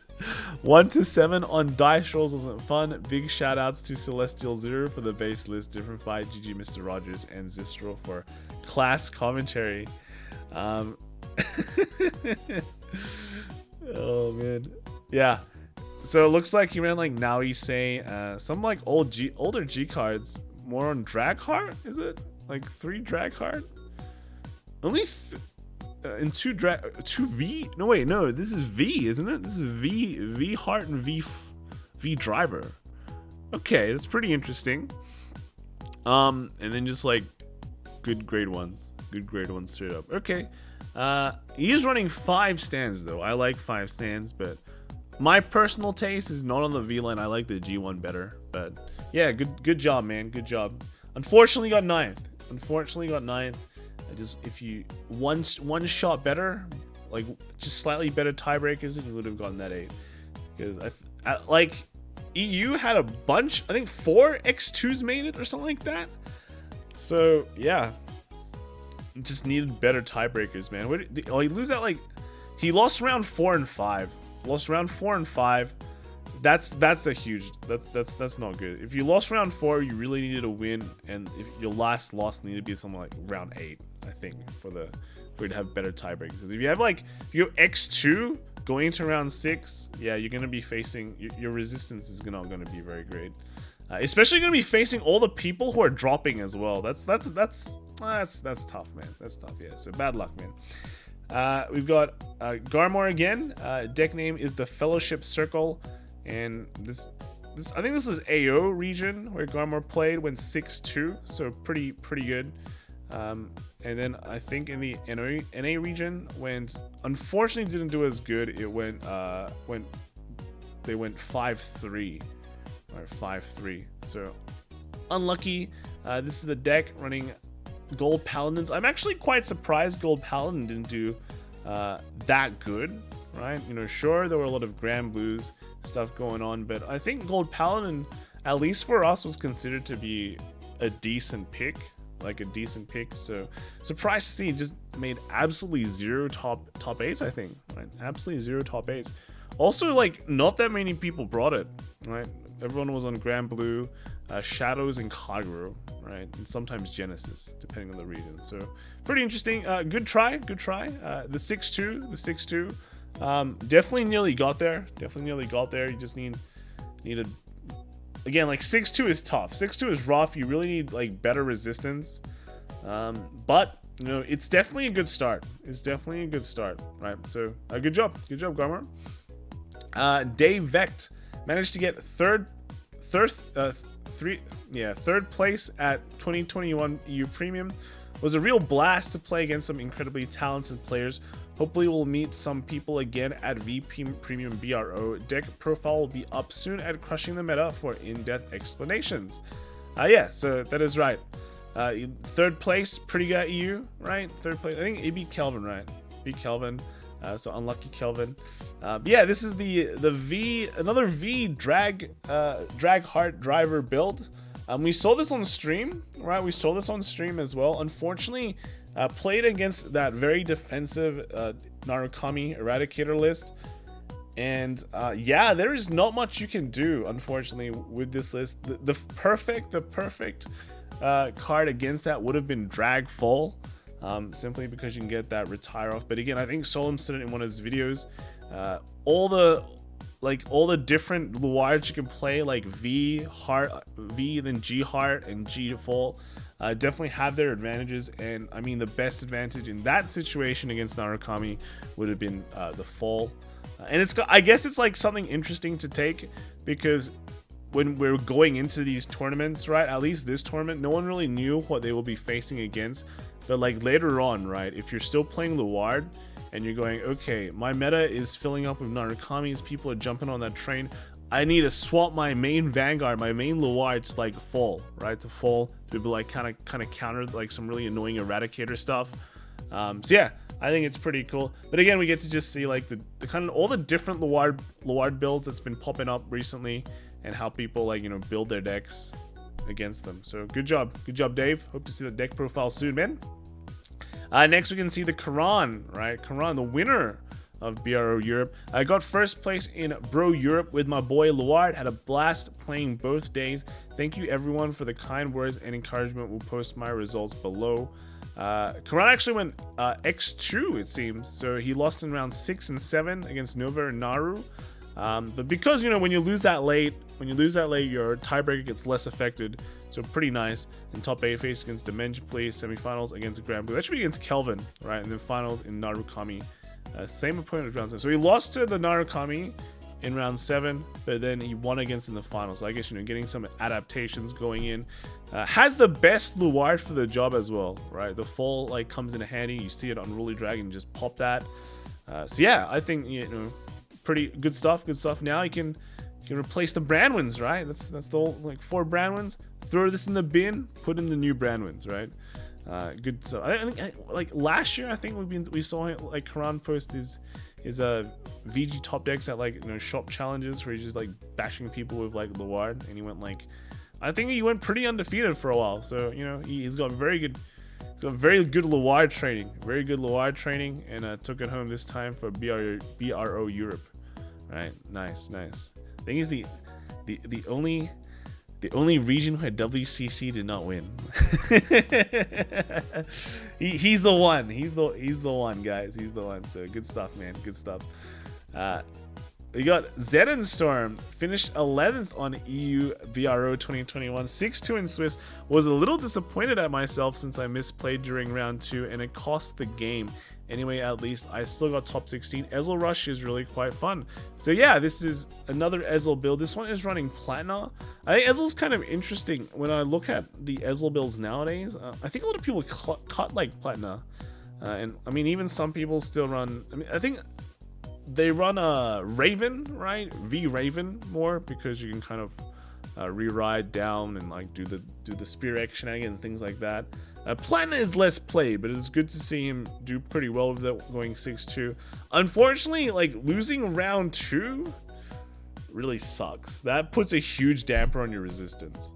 1-7 on dice rolls wasn't fun. Big shout outs to Celestial Zero for the base list, different fight, GG Mr. Rogers, and Zistro for class commentary. Oh man, yeah. So it looks like he ran like now he's saying some like older G cards, more on drag heart. Is it like 3 drag heart? Only in 2 V. No wait, no. This is V, isn't it? This is V heart and V driver. Okay, that's pretty interesting. And then just like good grade ones straight up. Okay. He is running 5 stands though. I like 5 stands, but my personal taste is not on the V line. I like the G1 better. But yeah, good job, man. Good job. Unfortunately got 9th. Just if you one shot better, like just slightly better tiebreakers, and you would have gotten that 8. Because I like EU had a bunch. I think 4 X2s made it or something like that. So yeah, just needed better tiebreakers, man. He lose that like he lost round 4 and 5. That's a huge. That's not good. If you lost round 4, you really needed a win, and if your last loss needed to be something like round 8, I think, for you to have better tiebreakers. Because if you have like X2 going into round 6, yeah, you're gonna be facing your resistance is not gonna be very great. Especially gonna be facing all the people who are dropping as well. That's tough, man. That's tough. Yeah. So bad luck, man. We've got Garmor again. Deck name is the Fellowship Circle. And this I think this was AO region where Garmor played, went 6-2, so pretty good. And then I think in the NA region unfortunately didn't do as good. It went 5-3 or 5-3. So unlucky. This is the deck running Gold Paladins. I'm actually quite surprised Gold Paladin didn't do that good, right? You know, sure there were a lot of Grand Blues stuff going on, but I think Gold Paladin, at least for us, was considered to be a decent pick. So surprised to see he just made absolutely 0 top 8s, I think, right? Absolutely 0 top 8s. Also, like, not that many people brought it, right? Everyone was on Grand Blue, Shadows, and Kagero, right? And sometimes Genesis, depending on the region. So pretty interesting. Good try. The 6-2. Definitely nearly got there. You just needed. Again, like 6-2 is tough. 6-2 is rough. You really need like better resistance. But you know, it's definitely a good start. Right? So good job, Garmor. Dave Vecht managed to get third place at 2021 EU Premium. Was a real blast to play against some incredibly talented players Hopefully we'll meet some people again at VP Premium BRO. Deck profile will be up soon at Crushing the Meta for in-depth explanations. Yeah, so that is right. Third place, pretty good EU, right? Third place, I think it beat Kelvin, right? Beat Kelvin. So unlucky Kelvin. Yeah, this is another V drag heart driver build. We saw this on stream, right? We saw this on stream as well. Unfortunately, played against that very defensive Narukami Eradicator list. And yeah, there is not much you can do, unfortunately, with this list. The perfect card against that would have been Drag Fall, simply because you can get that retire off. But again, I think Solom said it in one of his videos. All the different Luards you can play, like V, Heart, V, then G Heart, and G Fall, definitely have their advantages. And I mean, the best advantage in that situation against Narukami would have been the Fall. And I guess it's like something interesting to take, because when we're going into these tournaments, right, at least this tournament, no one really knew what they will be facing against. But like later on, right, if you're still playing Luard and you're going, okay, my meta is filling up with Narukamis, people are jumping on that train, I need to swap my main Vanguard, my main Luard to like Fall, right, to Fall, to be like kind of counter like some really annoying Eradicator stuff. So yeah, I think it's pretty cool. But again, we get to just see like the kind of all the different Luard builds that's been popping up recently, and how people, like, you know, build their decks against them. So good job, Dave. Hope to see the deck profile soon, man. Next we can see the Karan, right? Karan, the winner of BRO Europe. I got first place in Bro Europe with my boy Luard. Had a blast playing both days. Thank you everyone for the kind words and encouragement. We'll post my results below. Karan actually went X2, it seems. So he lost in round 6 and 7 against Nova and Naru. But because, you know, when you lose that late, your tiebreaker gets less affected. So pretty nice. In top 8 face against Dimension Police, semifinals against Grand Blue. That should be against Kelvin, right? And then finals in Narukami. Same opponent as round 7. So he lost to the Narukami in round 7, but then he won against in the finals. So I guess, you know, getting some adaptations going in. Has the best Luard for the job as well, right? The Fall like comes in handy. You see it on Unruly Dragon, just pop that. So yeah, I think, you know, pretty good stuff. Now you can replace the Brandwins, right? That's the whole, like, 4 Brandwins. Throw this in the bin, put in the new Brandwins, right? Good. So I think like last year, I think we saw like Karan post his VG top decks at, like, you know, shop challenges where he's just like bashing people with like Luard, and he went like, I think he went pretty undefeated for a while. So, you know, he's got very good Luard training, and took it home this time for BRO Europe. Right, nice. I think he's the only region where WCC did not win. he's the one. He's the one, guys. He's the one. So good stuff, man. Good stuff. We got Zen Storm, finished 11th on EU BRO2021, 6-2 in Swiss. Was a little disappointed at myself since I misplayed during round 2 and it cost the game. Anyway, at least I still got top 16. Ezel Rush is really quite fun. So yeah, this is another Ezel build. This one is running Platina. I think Ezel's kind of interesting. When I look at the Ezel builds nowadays, I think a lot of people cut like Platina. And I mean, even some people still run, I think they run a Raven, right? V Raven more, because you can kind of re-ride down and like do the Spear X shenanigans, things like that. Platina is less played, but it's good to see him do pretty well with that, going 6-2. Unfortunately, like, losing round 2 really sucks. That puts a huge damper on your resistance.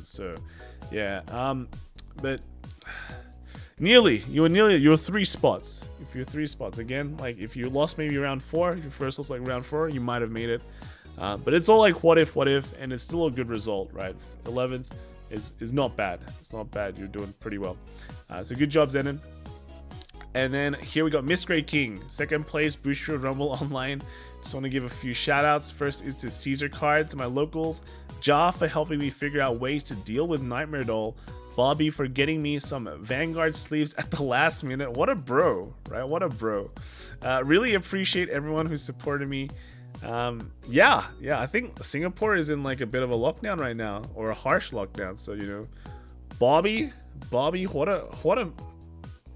So yeah, but you're 3 spots. If you're 3 spots again, like if you lost maybe round 4, if your first was like round 4, you might have made it. But it's all like what if, and it's still a good result, right? 11th is not bad. It's not bad. You're doing pretty well. So good job, Zenon. And then here we got Miss Grey King, 2nd place, Booster Rumble Online. Just want to give a few shout outs. First is to Caesar Cards, my locals, Ja for helping me figure out ways to deal with Nightmare Doll, Bobby for getting me some Vanguard sleeves at the last minute. What a bro, right? What a bro. Really appreciate everyone who supported me. Yeah, I think Singapore is in like a bit of a lockdown right now, or a harsh lockdown. So, you know, Bobby, what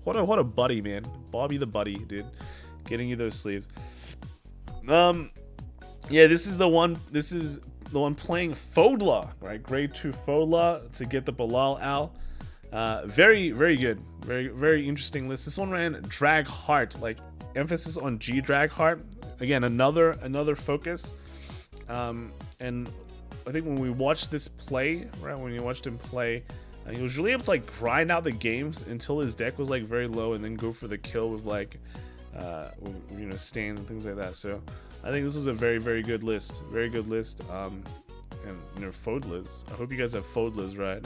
What a buddy, man. Bobby the buddy, dude. Getting you those sleeves. Yeah, this is the one playing Fodla, right? Grade 2 Fodla to get the Balal out. Very good. Very interesting list. This one ran Drag Heart, like emphasis on G Drag Heart. Again, another focus. And I think when we watched this play, right, when you watched him play, he was really able to like grind out the games until his deck was like very low, and then go for the kill with like, you know, stands and things like that. So I think this was a very good list. Very good list. And you know, Fodlas. I hope you guys have Fodlas, right?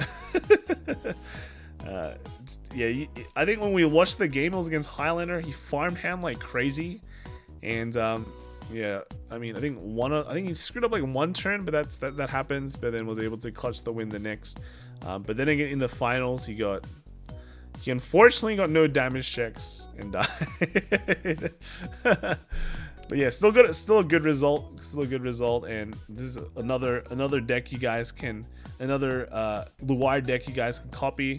Yeah, I think when we watched the game, it was against Highlander. He farmed hand like crazy, and yeah, I mean, I think he screwed up like one turn, but that happens. But then was able to clutch the win the next. But then again in the finals, he unfortunately got no damage checks and died. But yeah, still good. Still a good result. And this is another deck you guys can, another Luar deck you guys can copy.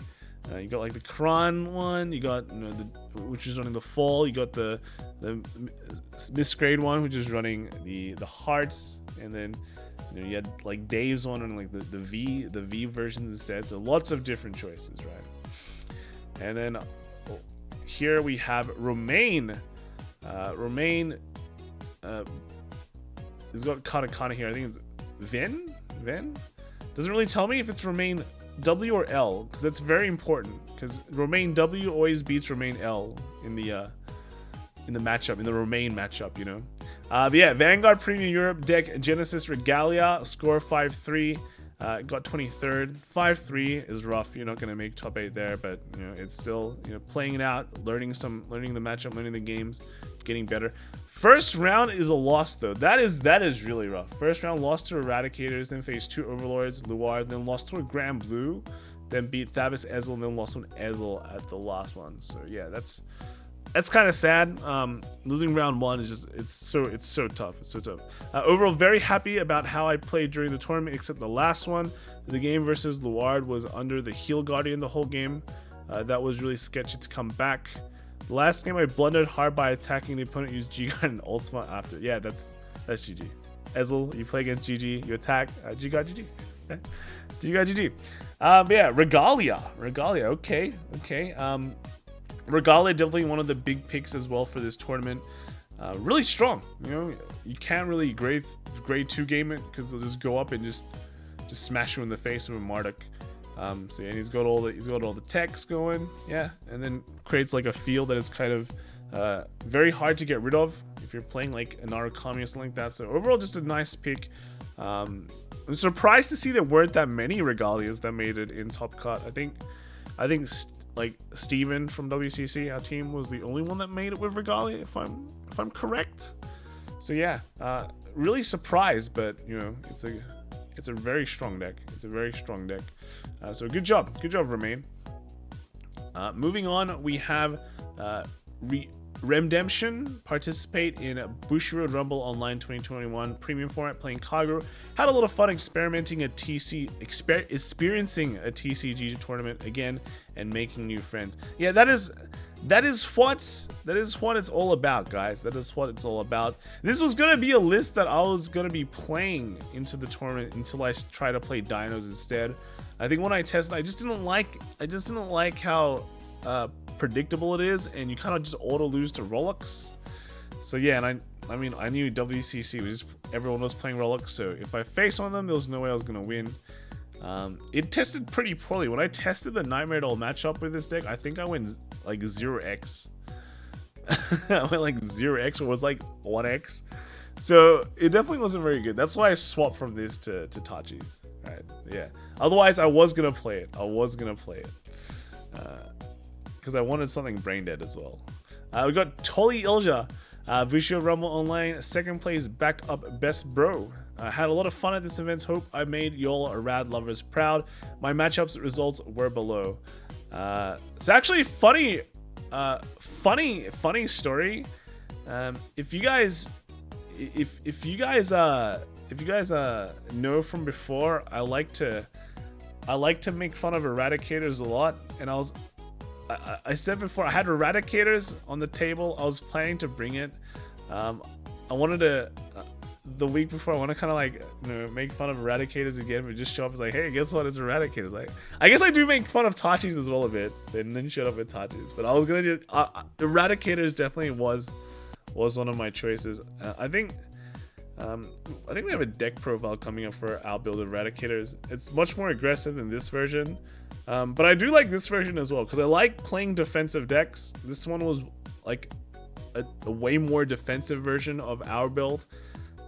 You got like the Kron one. You got, you know, which is running the Fall. You got the Misgrade one, which is running the Hearts, and then, you know, you had like Dave's one and like the V versions instead. So lots of different choices, right? And then here we have Romain. Romain has got katakana here. I think it's Ven. Doesn't really tell me if it's Romain W or L, because that's very important, because Romain W always beats Romain L in the matchup, in the Romain matchup, you know. But yeah, Vanguard Premium Europe deck Genesis Regalia, score 5-3, got 23rd. 5-3 is rough. You're not gonna make top 8 there, but you know, it's still, you know, playing it out, learning the matchup, learning the games, getting better. First round is a loss though. That is really rough. First round lost to Eradicators, then faced 2 Overlords, Luar, then lost to a Grand Blue, then beat Thavis Ezel, and then lost to an Ezel at the last one. So yeah, that's kind of sad. Losing round 1 is just, it's so tough. Overall, very happy about how I played during the tournament, except the last one. The game versus Luard was under the Heal Guardian the whole game. That was really sketchy to come back. The last game I blundered hard by attacking the opponent, used G-Guard and Ultima after. Yeah, that's GG. Ezel, you play against GG, you attack, G-Guard GG. Okay. G-Guard GG. But yeah, Regalia, okay. Regalia definitely one of the big picks as well for this tournament. Really strong, you know. You can't really grade 2 game it, because they'll just go up and just smash you in the face with a Marduk. So yeah, he's got all the techs going, yeah, and then creates like a field that is kind of very hard to get rid of if you're playing like an Arakami or something like that. So overall, just a nice pick. I'm surprised to see there weren't that many Regalias that made it in Top Cut. I think like Steven from WCC, our team, was the only one that made it with Regalia, if I'm correct. So yeah, really surprised, but you know, it's a very strong deck. So good job, Romain. Moving on, we have Redemption participate in Bushiroad Rumble Online 2021 Premium format, playing Kagura. Had a lot of fun experimenting experiencing a TCG tournament again and making new friends. Yeah, that is what it's all about, guys. That is what it's all about. This was gonna be a list that I was gonna be playing into the tournament until I try to play Dinos instead. I think when I tested, I just didn't like how predictable it is, and you kind of just auto lose to Rolux. So yeah, and I mean I knew WCC was just, everyone was playing Rolux, so if I faced one of them, there was no way I was gonna win. It tested pretty poorly. When I tested the Nightmare Doll matchup with this deck, I think I went like 0x. I went like 0x, or was like 1x. So it definitely wasn't very good. That's why I swapped from this to Tachi's. Right? Yeah. Otherwise, I was gonna play it. Because I wanted something brain dead as well. We got Tolly Ilja, Bushiroad Rumble Online, second place, back up best bro. Had a lot of fun at this event. Hope I made y'all rad lovers proud. My matchups results were below. It's actually funny story. If you guys know from before, I like to make fun of Eradicators a lot, and I said before, I had Eradicators on the table. I was planning to bring it. I wanted to, the week before, I want to kind of like, you know, make fun of Eradicators again, but just show up as like, hey, guess what? It's Eradicators. Like, I guess I do make fun of Tachis as well a bit, and then shut up with Tachis. But I was gonna do Eradicators. Definitely was one of my choices. I think we have a deck profile coming up for our build of Eradicators. It's much more aggressive than this version, but I do like this version as well because I like playing defensive decks. This one was like a way more defensive version of our build.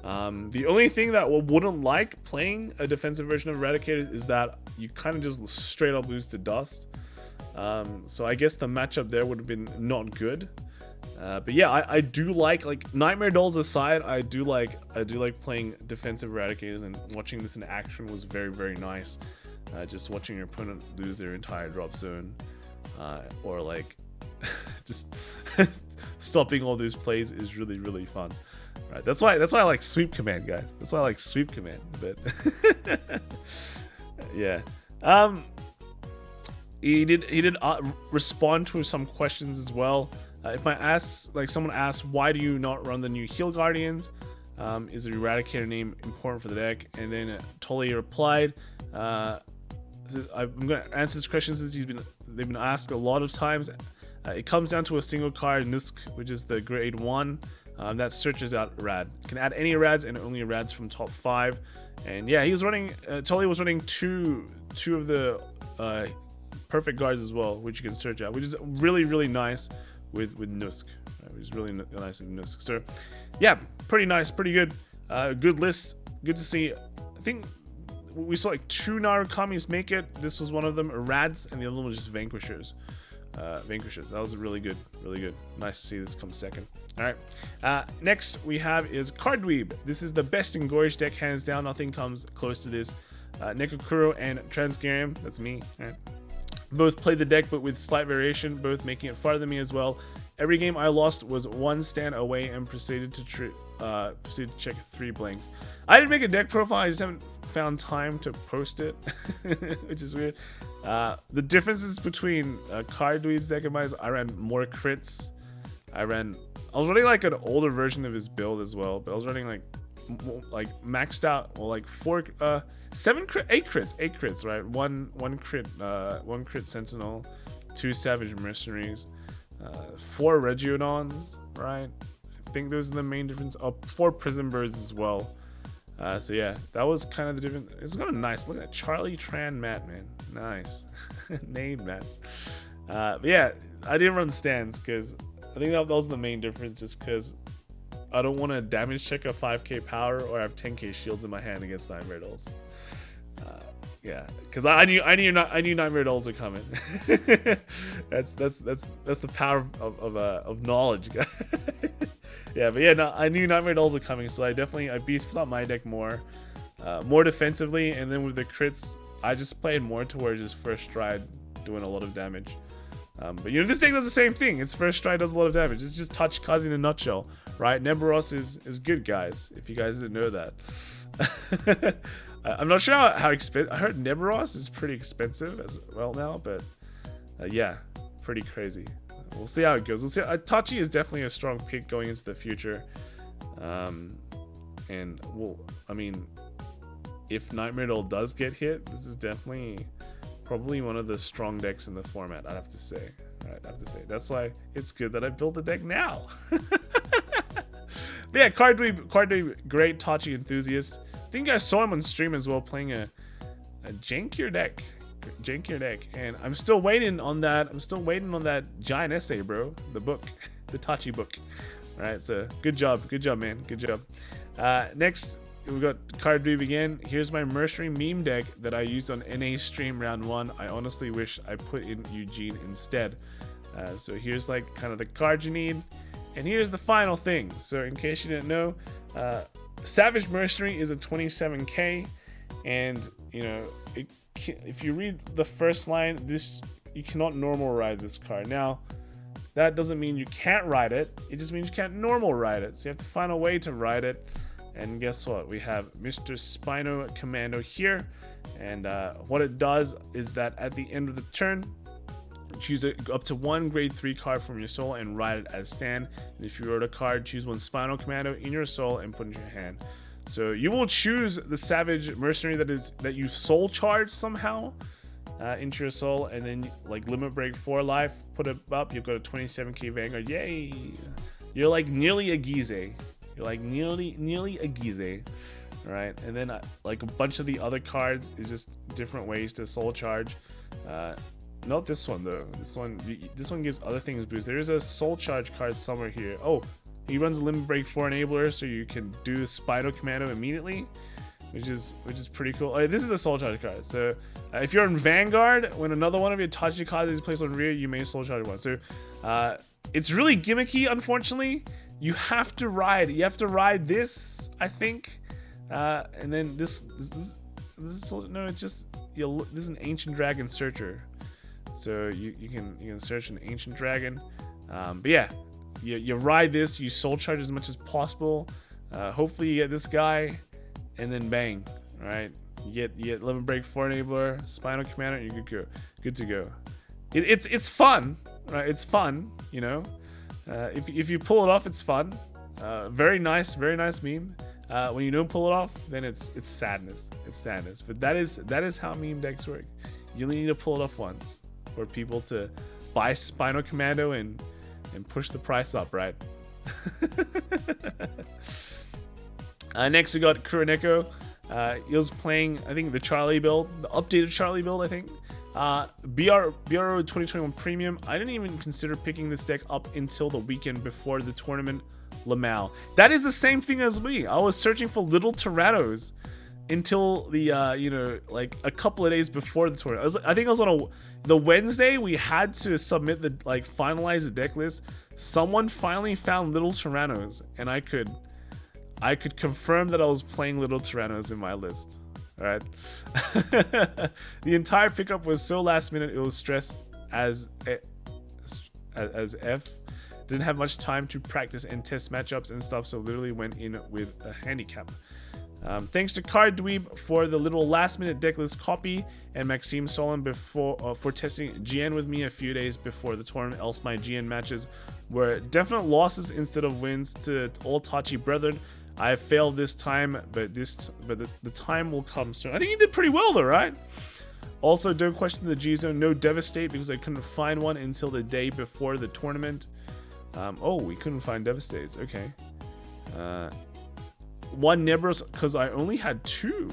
The only thing that I wouldn't like playing a defensive version of Eradicators is that you kind of just straight up lose to Dust. So I guess the matchup there would have been not good. But yeah, I do like Nightmare Dolls aside, I do like playing defensive Eradicators, and watching this in action was very, very nice. Just watching your opponent lose their entire drop zone, or like just stopping all those plays is really, really fun. Right, that's why I like Sweep Command, guys. That's why I like Sweep Command. But yeah, he did respond to some questions as well. If someone asks, why do you not run the new Heal Guardians? Is the Eradicator name important for the deck? And then Tolly replied, I'm gonna answer this question since they've been asked a lot of times. It comes down to a single card, Nusk, which is the grade 1. That searches out Rad. Can add any Rads and only Rads from top 5. And yeah, he was running. Tully was running two of the perfect guards as well, which you can search out, which is really, really nice with Nusk. Which is really nice with Nusk. So yeah, pretty nice, pretty good. Good list. Good to see. I think we saw like 2 Narukamis make it. This was one of them, Rads, and the other one was just Vanquishers. That was really good. Nice to see this come second. All right, next we have is Cardweeb. This is the best engorged deck, hands down. Nothing comes close to this. Nekokuro and Transgarium, that's me. All right. Both played the deck, but with slight variation, both making it farther than me as well. Every game I lost was 1 stand away and proceeded to check 3 blanks. I did make a deck profile, I just haven't found time to post it, which is weird. The differences between Cardweeb's deck and mine, I ran more crits. I was running like an older version of his build as well, but I was running like maxed out, well, like 8 crits, right? One crit Sentinel, 2 Savage Mercenaries, 4 Regionons, right? I think those are the main difference. 4 Prison Birds as well. So yeah, that was kind of the difference. It's kind of nice. Look at that Charlie Tran Matt, man. Nice. Name Mats. But yeah, I didn't run stands because I think that was the main difference, just because I don't want to damage check a 5k power or have 10k shields in my hand against Nightmare Dolls. Yeah, because I knew Nightmare Dolls are coming. that's the power of knowledge, guys. Yeah, but yeah, no, I knew Nightmare Dolls are coming, so I beefed up my deck more defensively, and then with the crits, I just played more towards his first stride, doing a lot of damage. But you know, this deck does the same thing. Its first stride does a lot of damage. It's just Touch Kazi in a nutshell, right? Neberos is good, guys, if you guys didn't know that. I'm not sure how expensive. I heard Neberos is pretty expensive as well now, but yeah, pretty crazy. We'll see how it goes. We'll see. Tachi is definitely a strong pick going into the future. And I mean, if Nightmare Doll does get hit, this is definitely probably one of the strong decks in the format, I have to say. Right, I have to say. That's why it's good that I built the deck now. But yeah, Cardweeb, great Tachi enthusiast. I think I saw him on stream as well, playing a jankier deck. And I'm still waiting on that. Giant essay, bro. The book, the Tachi book. All right, so good job, man. Good job. Next, we got Cardweeb again. Here's my Mercenary meme deck that I used on NA stream round 1. I honestly wish I put in Eugene instead. So here's like kind of the card you need. And here's the final thing. So in case you didn't know, Savage Mercenary is a 27k, and you know, if you read the first line, you cannot normal ride this card. Now, that doesn't mean you can't ride it. It just means you can't normal ride it. So you have to find a way to ride it. And guess what? We have Mr. Spino Commando here, and what it does is that at the end of the turn, Choose up to one grade 3 card from your soul and write it as stand. And if you wrote a card, choose one Spinal Commando in your soul and put it in your hand. So you will choose the Savage Mercenary that you soul charge somehow into your soul, and then like limit break 4 life, put it up, you've got a 27k Vanguard. Yay! You're like nearly a Gize. You're like nearly a Gize. Alright, and then like a bunch of the other cards is just different ways to soul charge. Not this one though. This one gives other things boost. There is a soul charge card somewhere here. Oh, he runs a limit break 4 enabler, so you can do Spinal Commando immediately, which is pretty cool. Oh, this is the soul charge card. So if you're in Vanguard, when another one of your Tachi cards is placed on rear, you may soul charge one. So it's really gimmicky. Unfortunately, you have to ride. You have to ride this, I think, and then this no, it's just this is an Ancient Dragon Searcher. So you can search an Ancient Dragon, but yeah, you ride this, you soul charge as much as possible. Hopefully you get this guy, and then bang, right? You get limit break 4 enabler, Spinal Commando, and you're good to go. It's fun, right? It's fun, you know. If you pull it off, it's fun. Very nice meme. When you don't pull it off, then it's sadness. It's sadness. But that is how meme decks work. You only need to pull it off once for people to buy Spinal Commando and push the price up, right? Next we got Kuroneko. He was playing, I think, the Charlie build, the updated Charlie build, I think. BRO2021 Premium. I didn't even consider picking this deck up until the weekend before the tournament. Lamau. That is the same thing as me. I was searching for little Tyrannos until the like a couple of days before the tournament. I think I was on the Wednesday we had to submit the finalize the deck list. Someone finally found little Tyrannos, and I could confirm that I was playing little Tyrannos in my list. All right. The entire pickup was so last minute. It was stressed as F. Didn't have much time to practice and test matchups and stuff, so literally went in with a handicap. Thanks to Card Dweeb for the little last-minute decklist copy, and Maxime Solon for testing GN with me a few days before the tournament. Else my GN matches were definite losses instead of wins to all Tachi brethren. I failed this time, but the time will come soon. I think he did pretty well though, right? Also, don't question the G zone. No Devastate because I couldn't find one until the day before the tournament. Oh, we couldn't find Devastates. Okay. One Neburos because I only had 2.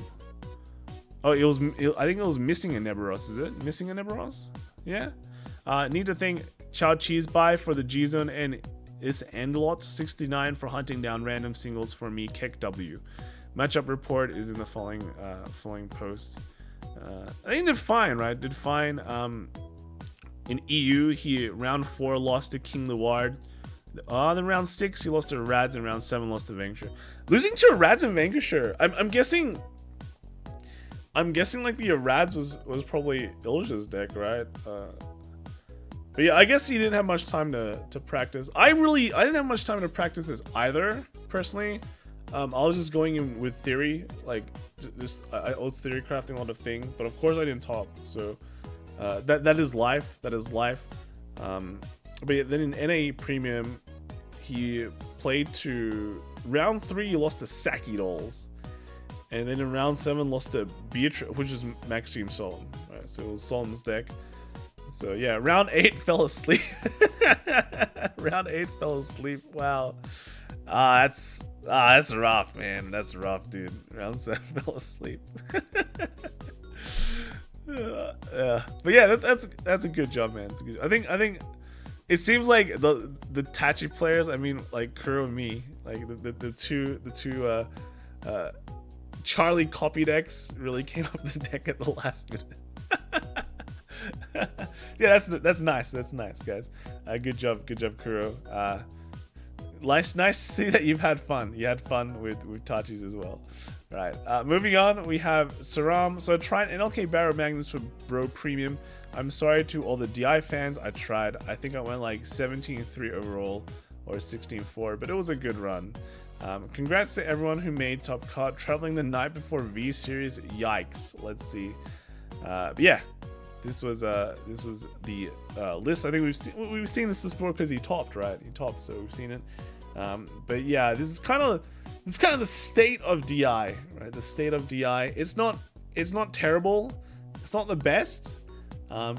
Oh, I think it was missing a Neburos. Is it missing a Neburos? Yeah. Need to thank Chow Cheese Buy for the G Zone and is Endlot 69 for hunting down random singles for me. Keck W. Matchup report is in the following post. I think did fine, right? Did fine. In EU, he round 4 lost to King Luard. Then round 6 he lost to Rads, and round 7 lost to Vanquisher. Losing to Rads and Vanquisher, I'm guessing like the Rads was probably Ilja's deck, right? But yeah, I guess he didn't have much time to practice. I didn't have much time to practice this either, personally. I was just going in with theory, like I was theory crafting a lot of things, but of course I didn't top. So that is life. That is life. But yeah, then in NA Premium, he played to round 3. He lost to Saki Dolls, and then in round 7 lost to Beatrice, which is Maxime Solon. Right, so it was Solon's deck. So yeah, round 8 fell asleep. Round 8 fell asleep. Wow. That's rough, man. That's rough, dude. Round 7 fell asleep. But yeah, that's a good job, man. It's a good. I think it seems like the Tachi players. I mean, like Kuro and me, like the two Charlie copy decks really came up the deck at the last minute. Yeah, that's nice. That's nice, guys. Good job, Kuro. Nice to see that you've had fun. You had fun with Tachis as well. Right. Moving on, we have Saram. So I tried NLK Baromagnes for Bro Premium. I'm sorry to all the DI fans. I tried. I think I went like 17-3 overall or 16-4, but it was a good run. Congrats to everyone who made top card traveling the night before V Series. Yikes. Let's see. But yeah, this was the list. I think we've seen this before because he topped, right? He topped, so we've seen it. But yeah, this is kind of the state of DI, right? The state of DI. It's not terrible. It's not the best.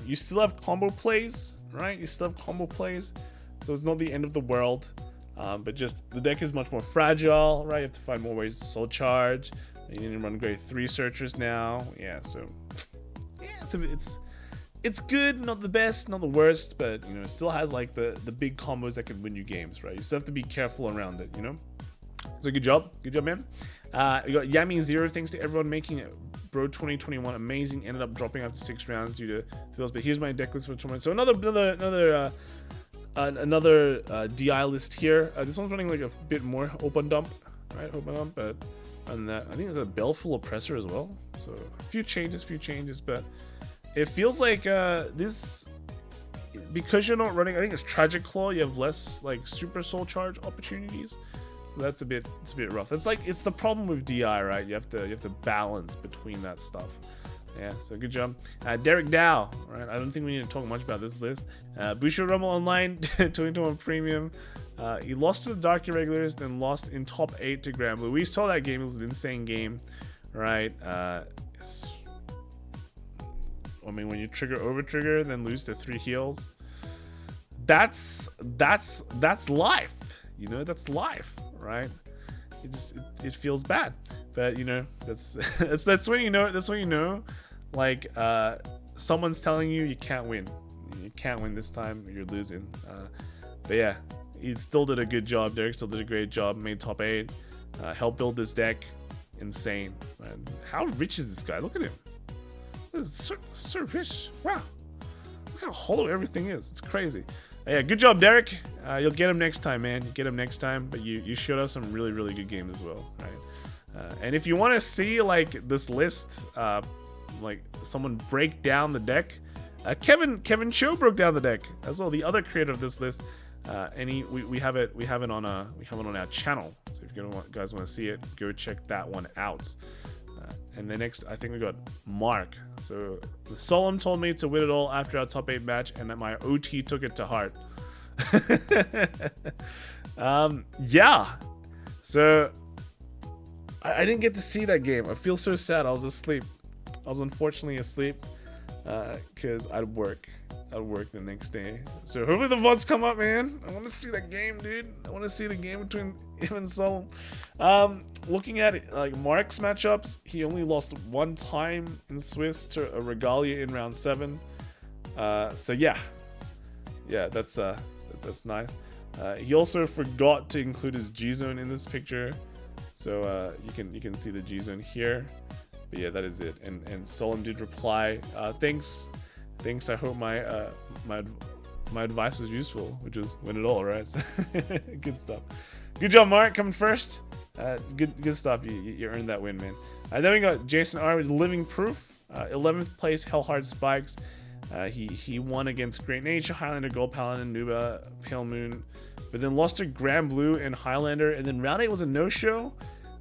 You still have combo plays, right? You still have combo plays, so it's not the end of the world. But just the deck is much more fragile, right? You have to find more ways to soul charge. You need to run grade 3 searchers now. Yeah, so yeah, it's good, not the best, not the worst, but you know, it still has like the big combos that can win you games, right? You still have to be careful around it, you know. So good job, man. We got Yami 0. Thanks to everyone making it. BRO2021 amazing. Ended up dropping after 6 rounds due to fails, but here's my deck list for the tournament. So another DI list here. This one's running like a bit more open dump, right? Open dump, but other than that, I think there's a Baleful Oppressor as well. So a few changes, but it feels like this, because you're not running, I think it's Tragic Claw, you have less like super soul charge opportunities. So that's it's a bit rough. It's the problem with DI, right? You have to balance between that stuff. Yeah, so good job. Derek Dow, right? I don't think we need to talk much about this list. Busho Rumble Online 2021 Premium. He lost to the Dark Irregulars, then lost in top 8 to Granblue. We saw that game. It was an insane game, right? I mean, when you over trigger, then lose to 3 heals, that's life. You know, that's life, right? It feels bad, but you know, that's when you know. That's when you know, like someone's telling you can't win. You can't win this time. You're losing. But yeah, he still did a good job. Derek still did a great job. Made top 8. Helped build this deck. Insane. Man. How rich is this guy? Look at him. This is so rich. Wow. Look how hollow everything is. It's crazy. Yeah, good job, Derek. You'll get him next time, man. You get him next time, but you showed us some really, really good games as well, right? And if you want to see like this list, like someone break down the deck, Kevin Cho broke down the deck as well. The other creator of this list, and we have it on our channel. So if you guys want to see it, go check that one out. And the next, I think we got Mark. So Solemn told me to win it all after our top 8 match, and that my OT took it to heart. Yeah. So I didn't get to see that game. I feel so sad. I was asleep. I was unfortunately asleep because I'd work the next day. So hopefully the VODs come up, man. I want to see that game, dude. I want to see the game between him and Solemn. Looking at it, like Mark's matchups, he only lost 1 time in Swiss to a Regalia in round 7. So yeah, that's nice. He also forgot to include his G zone in this picture, so you can see the G zone here. But yeah, that is it. And Solemn did reply, thanks. I hope my advice was useful, which was win it all, right? So, good stuff. Good job, Mark, coming first. Good stuff. You earned that win, man. Then we got Jason R with Living Proof, 11th place, Hellhard Spikes. He won against Great Nature, Highlander, Gold Paladin, Nuba, Pale Moon, but then lost to Granblue and Highlander. And then round 8 was a no-show.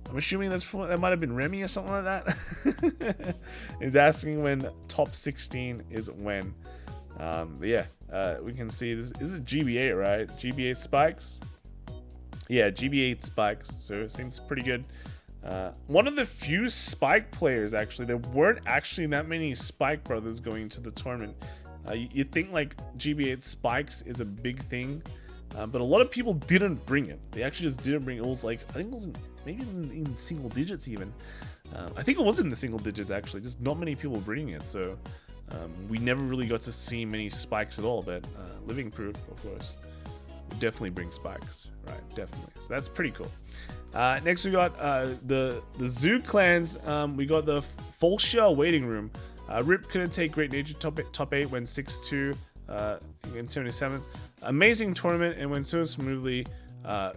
I'm assuming that might have been Remy or something like that. He's asking when top 16 is when. But yeah, we can see this is GB8, right? GB8 Spikes. Yeah, GB8 Spikes. So it seems pretty good. One of the few Spike players, actually. There weren't actually that many Spike brothers going to the tournament. You think like GB8 Spikes is a big thing, but a lot of people didn't bring it. They actually just didn't bring it. It was like, I think it was maybe in single digits even. I think it was in the single digits actually. Just not many people bringing it. So we never really got to see many Spikes at all. But Living Proof, of course, would definitely bring Spikes, right? Definitely. So that's pretty cool. Next we got the Zoo clans. We got the Fulshire Waiting Room. Rip couldn't take Great Nature top 8, went 6-2 in 77th. Amazing tournament and went so smoothly.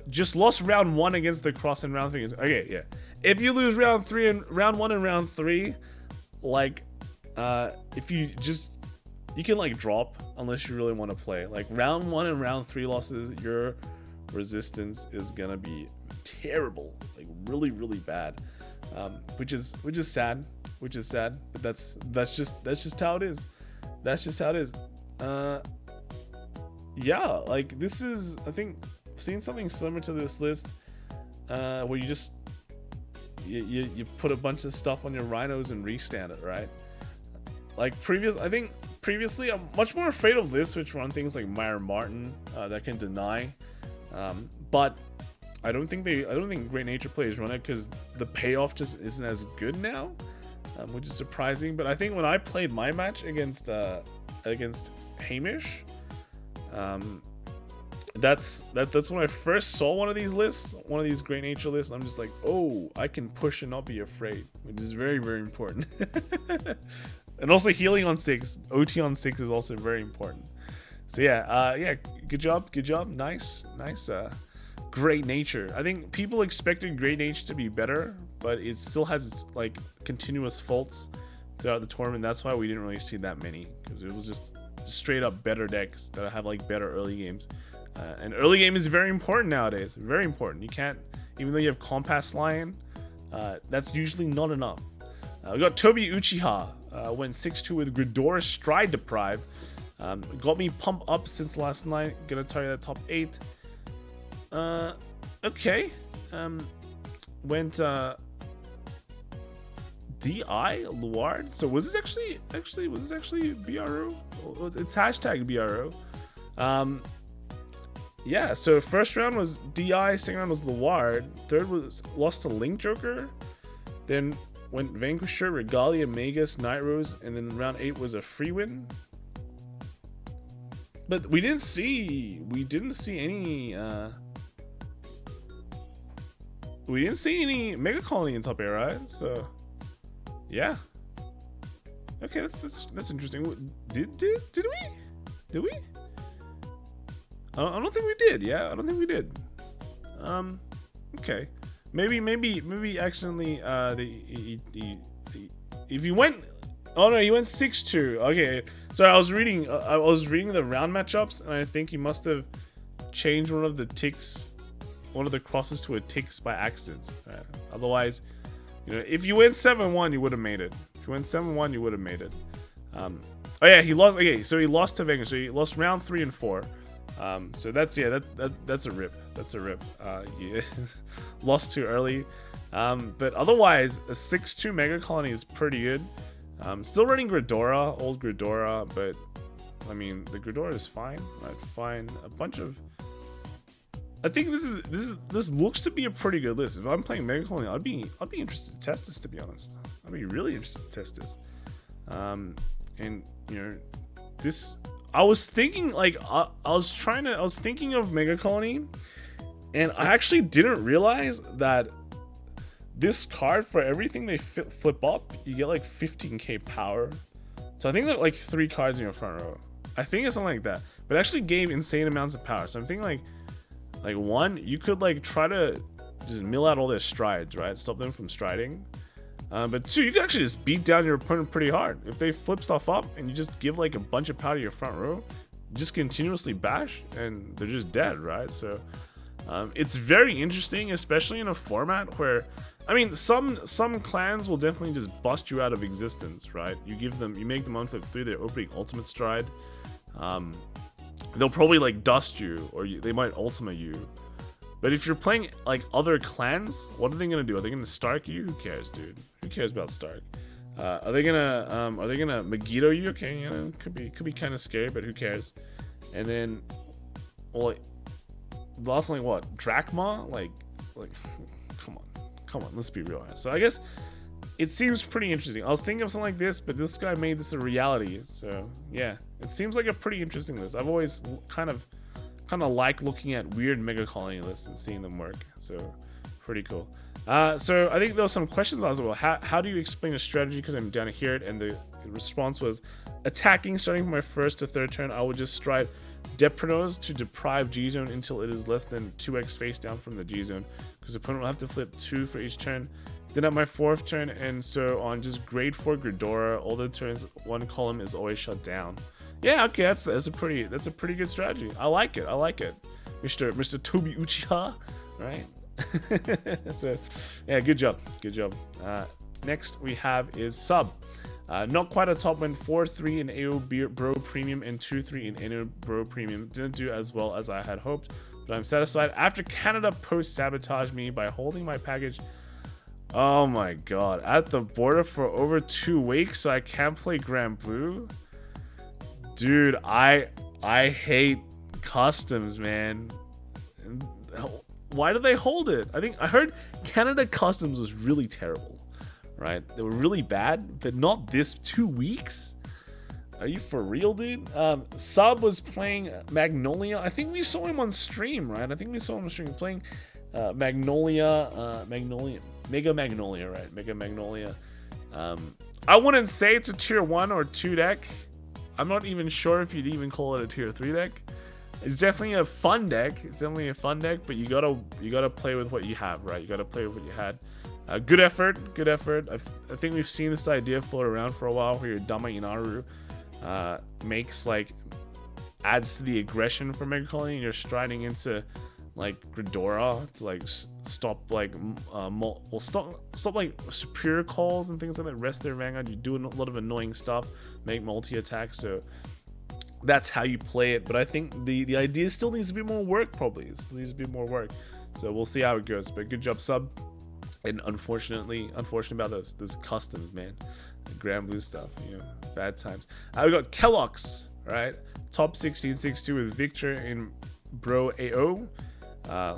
Just lost round 1 against the Cross in round 3. Okay, yeah. If you lose round 1 and round 3, like if you can like drop unless you really want to play. Like round 1 and round 3 losses, your resistance is gonna be terrible, like really, really bad. Which is sad. But that's just how it is. That's just how it is. Yeah, like this is, I think I've seen something similar to this list, where you just you put a bunch of stuff on your rhinos and restand it, right? Like I think previously I'm much more afraid of lists which run things like Meyer Martin that can deny, but I don't think Great Nature players run it because the payoff just isn't as good now, which is surprising. But I think when I played my match against Hamish, that's when I first saw one of these lists, one of these Great Nature lists, and I'm just like, oh, I can push and not be afraid, which is very, very important. And also healing on 6, OT on 6 is also very important. So yeah, good job, nice. Great Nature. I think people expected Great Nature to be better, but it still has its like continuous faults throughout the tournament. That's why we didn't really see that many, because it was just straight up better decks that have like better early games. And early game is very important nowadays. Very important. You can't, even though you have Compass Lion, that's usually not enough. We got Tobi Uchiha. Went 6-2 with Greedon Stride Deprive. Got me pumped up since last night. Gonna tell you that top 8. Okay. Went DI Luard. So was this actually BRO? It's hashtag BRO. Yeah, so first round was DI, second round was Luard, third was lost to Link Joker, then went Vanquisher, Regalia, Magus, Night Rose, and then round 8 was a free win. But we didn't see any Mega Colony in top 8, right? So yeah. Okay, that's interesting. Did we? I don't think we did. Yeah, I don't think we did. Okay. Maybe accidentally if you went, oh no, you went 6-2. Okay, so I was reading the round matchups, and I think he must have changed one of the crosses to a ticks by accident. Right? Otherwise, if you went 7-1, you would have made it. If you went 7-1, you would have made it. Oh yeah, he lost. Okay, so he lost to Vanguard. So he lost round 3 and 4. So that's a rip. That's a rip. Yeah. Lost too early. But otherwise, a 6-2 Mega Colony is pretty good. Still running Greedora, old Greedora, but I mean the Greedora is fine. I'd find a bunch of. I think this looks to be a pretty good list. If I'm playing Mega Colony, I'd be interested to test this. To be honest, I'd be really interested to test this. And this. I was thinking I was thinking of Mega Colony, and I actually didn't realize that this card, for everything they flip up, you get like 15k power. So I think that like 3 cards in your front row. I think it's something like that. But it actually gave insane amounts of power. So I'm thinking like 1, you could like try to just mill out all their strides, right? Stop them from striding. But 2, you can actually just beat down your opponent pretty hard. If they flip stuff up and you just give like a bunch of power to your front row, just continuously bash and they're just dead, right? So it's very interesting, especially in a format where, I mean, some clans will definitely just bust you out of existence, right? You make them unflip 3, they're opening ultimate stride. They'll probably like dust you, or they might ultimate you. But if you're playing like other clans, what are they gonna do? Are they gonna Stark you? Who cares, dude? Who cares about Stark? Are they gonna Megiddo you? Okay, could be kind of scary, but who cares? And then, well, last like what? Drachma? Like, come on, let's be real. So I guess it seems pretty interesting. I was thinking of something like this, but this guy made this a reality. So yeah, it seems like a pretty interesting list. I've always kind of like looking at weird Mega Colony lists and seeing them work. So pretty cool. So I think there was some questions as well. How do you explain a strategy? Because I'm down to hear it, and the response was attacking. Starting from my 1st to 3rd turn, I would just stride Depronos to deprive G zone until it is less than 2x face down from the G zone, because the opponent will have to flip 2 for each turn. Then at my 4th turn and so on, just grade 4 Greedora. All the turns, 1 column is always shut down. Yeah, okay, that's a pretty good strategy. I like it, Mr. Tobi Uchiha, right? So yeah, good job. Next we have is Sub. Not quite a top, went 4-3 in AO Bro Premium and 2-3 in AO Bro Premium. Didn't do as well as I had hoped, but I'm satisfied. After Canada post-sabotaged me by holding my package, oh my god, at the border for over 2 weeks, so I can't play Grand Blue? Dude, I hate customs, man. Why do they hold it? I heard Canada customs was really terrible. Right, they were really bad, but not this 2 weeks. Are you for real, dude? Sub was playing Magnolia. I think we saw him on stream, right? I think we saw him on stream playing Magnolia, Mega Magnolia, right? Mega Magnolia. I wouldn't say it's a tier 1 or 2 deck. I'm not even sure if you'd even call it a tier 3 deck. It's definitely a fun deck. But you gotta play with what you have, right? You gotta play with what you had. Good effort. I think we've seen this idea float around for a while, where your Dama Inaru makes adds to the aggression for Mega Colony, and you're striding into Gridora to stop stop superior calls and things like that. Rest their Vanguard. You do a lot of annoying stuff, make multi attacks. So that's how you play it. But I think the idea still needs a bit more work. Probably it still needs a bit more work. So we'll see how it goes. But good job, Sub. And unfortunate about those customs, man. The Grand Blue stuff, bad times. We got Kellogg's, right? Top 16-6-2 with Victor in Bro AO.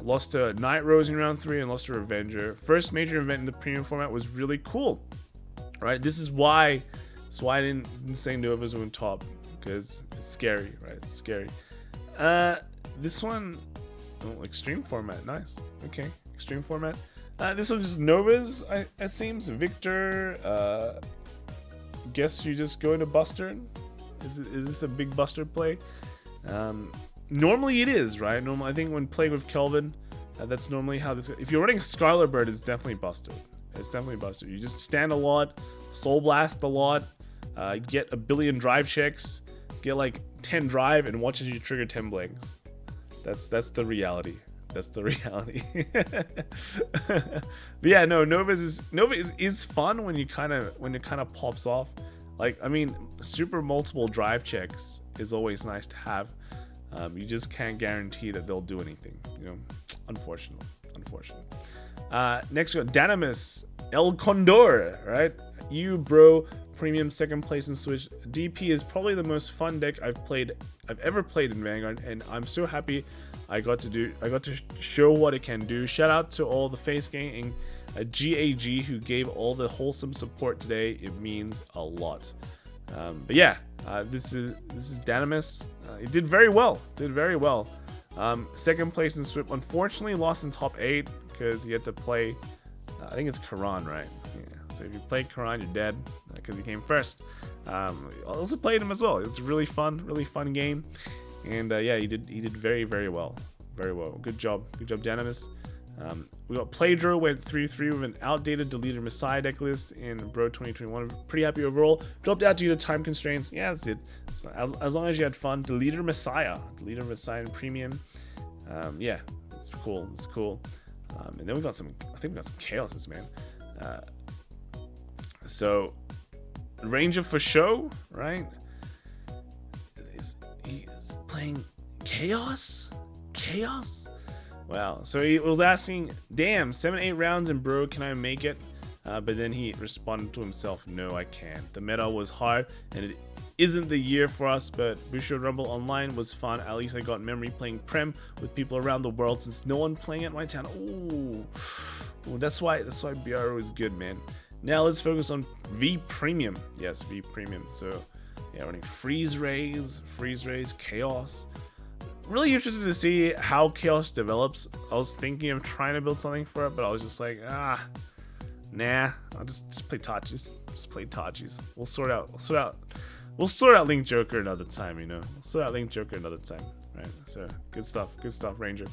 Lost to Night Rose in round 3 and lost to Revenger. First major event in the premium format was really cool, right? This is why I didn't say Nova's went top, because it's scary, right? It's scary. This one, extreme format, nice. Okay, extreme format. This one's Novas, it seems. Victor, guess you just go into Buster. Is this a big Buster play? Normally it is, right? Normally, I think when playing with Kelvin, that's normally how this. If you're running Scarlet Bird, it's definitely Buster. It's definitely Buster. You just stand a lot, Soul Blast a lot, get a billion drive checks, get 10 drive, and watch as you trigger 10 blanks. That's the reality. That's the reality. But yeah, no, Nova is fun when it kind of pops off. Super multiple drive checks is always nice to have. You just can't guarantee that they'll do anything, unfortunately. Next we got Danamis El Condor, right? Bro Premium, 2nd place in Switch. DP is probably the most fun deck I've ever played in Vanguard, and I'm so happy I got to show what it can do. Shout out to all the Face Gang and GAG who gave all the wholesome support today. It means a lot. But yeah, this is Danamis. It did very well. 2nd place in Swip. Unfortunately, lost in top 8 because he had to play. I think it's Karan, right? Yeah. So if you play Karan, you're dead because he came first. I also played him as well. It's a really fun game. And yeah, he did very, very well. Good job, Danamis. We got Playdro, went 3-3 with an outdated deleted Messiah deck list in BRO2021. Pretty happy overall. Dropped out due to time constraints. Yeah, that's it. So as long as you had fun. Deleted Messiah in Premium. Yeah, it's cool. And then we got some. I think we got some chaoses, man. So Ranger for show, right? He's playing Chaos? Wow. So he was asking, damn, 7-8 rounds in Bro, can I make it? But then he responded to himself, no, I can't. The meta was hard, and it isn't the year for us, but Busho Rumble Online was fun. At least I got memory playing Prem with people around the world since no one playing at my town. Ooh, that's why BRO is good, man. Now let's focus on V Premium. Yes, V Premium. So yeah, running Freeze Rays, Chaos. Really interested to see how Chaos develops. I was thinking of trying to build something for it, but I was just like, nah. I'll just play Tachis. We'll sort out Link Joker another time, right? So good stuff, Ranger.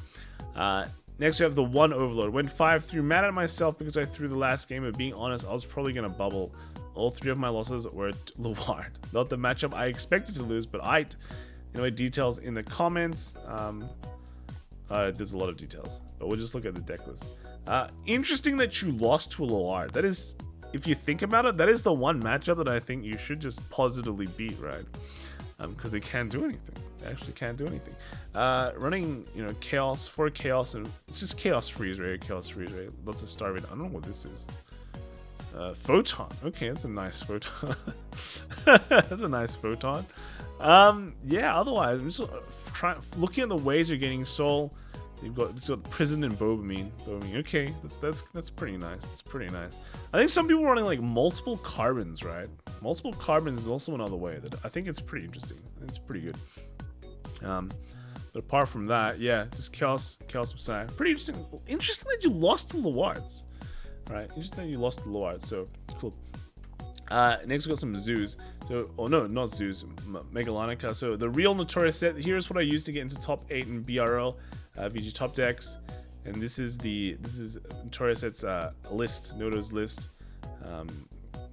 Next we have the one Overlord. Went 5-3, mad at myself because I threw the last game, but being honest, I was probably gonna bubble. All 3 of my losses were Luard. Not the matchup I expected to lose, but anyway, details in the comments. There's a lot of details, but we'll just look at the deck list. Interesting that you lost to a Luard. That is if you think about it, that is the one matchup that I think you should just positively beat, right? Because they can't do anything. They actually can't do anything. Running, you know, chaos for chaos, and it's just chaos freeze rate, lots of starving. I don't know what this is. Photon. Okay, that's a nice photon. That's a nice photon. Yeah. Otherwise, I'm just looking at the ways you're getting soul. You've got this got prison and Bobamine. Okay, that's pretty nice. That's pretty nice. I think some people are running like multiple carbons, right? Multiple carbons is also another way that I think it's pretty interesting. It's pretty good. But apart from that, yeah, just chaos Messiah. Pretty interesting. Interesting that you lost to Lowards, right? Interesting that you lost to Lowards. So cool. Next we got some zoos. So, oh no, not zoos, Magallanica. So the real Notorious set. Here's what I used to get into top 8 in BRO, VG top decks, and this is Notorious set's list, Noto's list.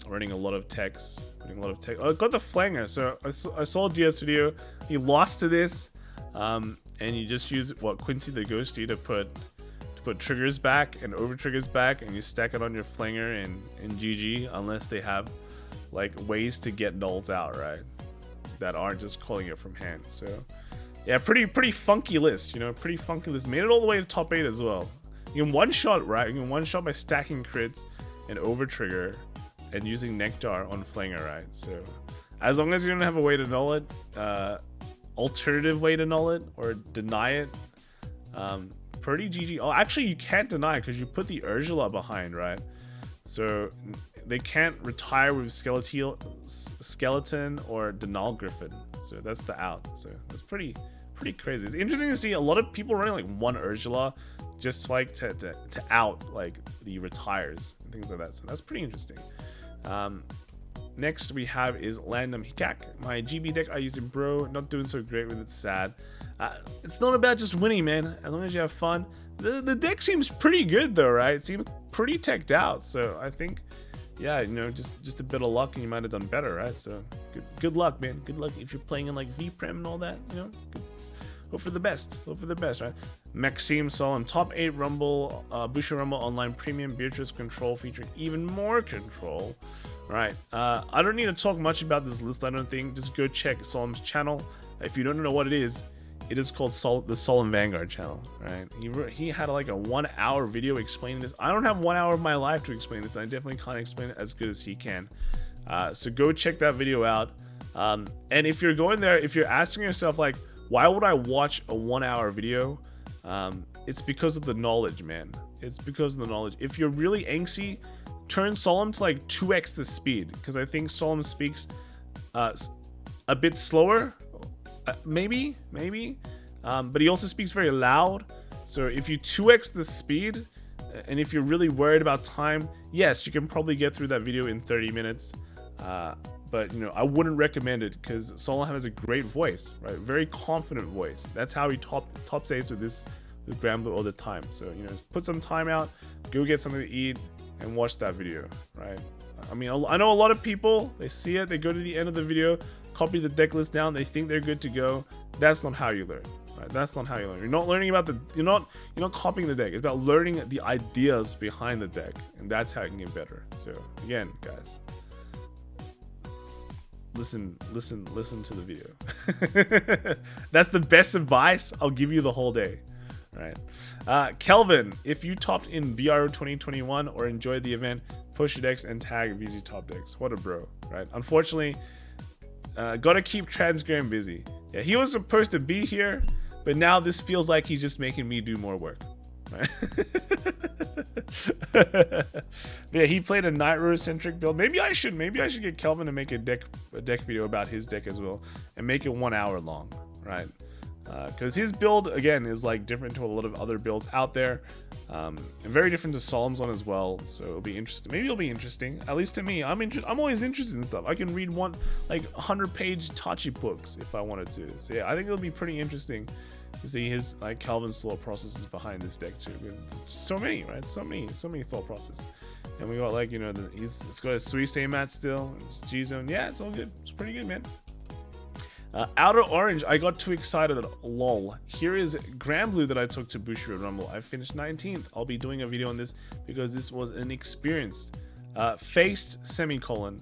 Running a lot of techs. Oh, I got the flanger. So I saw DS video. He lost to this, and you just use Quincy the Ghosty to put triggers back and over triggers back, and you stack it on your flanger and GG, unless they have like ways to get nulls out, right? That aren't just calling it from hand. So yeah, pretty funky list, you know, pretty funky list. Made it all the way to top 8 as well. You can one shot, right? You can one shot by stacking crits and over trigger and using Nectar on flanger, right? So as long as you don't have a way to null it, alternative way to null it or deny it, pretty GG. Oh, actually you can't deny because you put the Ursula behind, right? So they can't retire with skeleton or Denal Griffin. So that's the out. So that's pretty crazy. It's interesting to see a lot of people running like one Ursula just like to out like the retires and things like that. So that's pretty interesting. Next we have is Landom Hikak. My GB deck I use in Bro, not doing so great with it, sad. It's not about just winning, man, as long as you have fun. The deck seems pretty good though, right? It seems pretty teched out, so I think, yeah, you know, just a bit of luck and you might have done better, right? So good luck, man. Good luck if you're playing in like V-Prem and all that, you know. Hope for the best, right? Maxime Sol top 8 Rumble, Busher Rumble Online Premium, Beatrice Control featuring even more control. Right, I don't need to talk much about this list, I don't think. Just go check Solemn's channel. If you don't know what it is called the Solemn Vanguard channel, right? He had like a 1-hour video explaining this. I don't have 1 hour of my life to explain this. I definitely can't explain it as good as he can. So go check that video out. And if you're going there, if you're asking yourself like, why would I watch a 1-hour video? It's because of the knowledge, man. It's because of the knowledge. If you're really angsty, turn Solemn to like 2x the speed, because I think Solemn speaks a bit slower, maybe, but he also speaks very loud. So if you 2x the speed, and if you're really worried about time, yes, you can probably get through that video in 30 minutes. But you know, I wouldn't recommend it because Solemn has a great voice, right? Very confident voice. That's how he top saves with Granblue all the time. So you know, put some time out, go get something to eat, and watch that video, right? I mean, I know a lot of people, they see it, they go to the end of the video, copy the deck list down, they think they're good to go. That's not how you learn, right? That's not how you learn. You're not learning about you're not copying the deck. It's about learning the ideas behind the deck, and that's how you can get better. So again, guys, listen to the video. That's the best advice I'll give you the whole day. Right. Kelvin, if you topped in BRO2021 or enjoyed the event, push your decks and tag VG top decks. What a bro, right? Unfortunately, gotta keep Transgram busy. Yeah, he was supposed to be here, but now this feels like he's just making me do more work. Right? But yeah, he played a Night Rose centric build. Maybe I should get Kelvin to make a deck video about his deck as well, and make it 1 hour long, right? Because his build again is like different to a lot of other builds out there, and very different to Solemn's one as well. So it'll be interesting. Maybe it'll be interesting, at least to me. I'm always interested in stuff. I can read 100-page Tachi books if I wanted to. So yeah, I think it'll be pretty interesting to see his like Calvin's thought processes behind this deck too. So many, right? So many thought processes. And we got like, you know, it's got a Suisei mat still, G zone. Yeah, it's all good. It's pretty good, man. Outer Orange, I got too excited, lol. Here is Granblue that I took to Bushiroad Rumble. I finished 19th. I'll be doing a video on this because this was an experience. faced semicolon.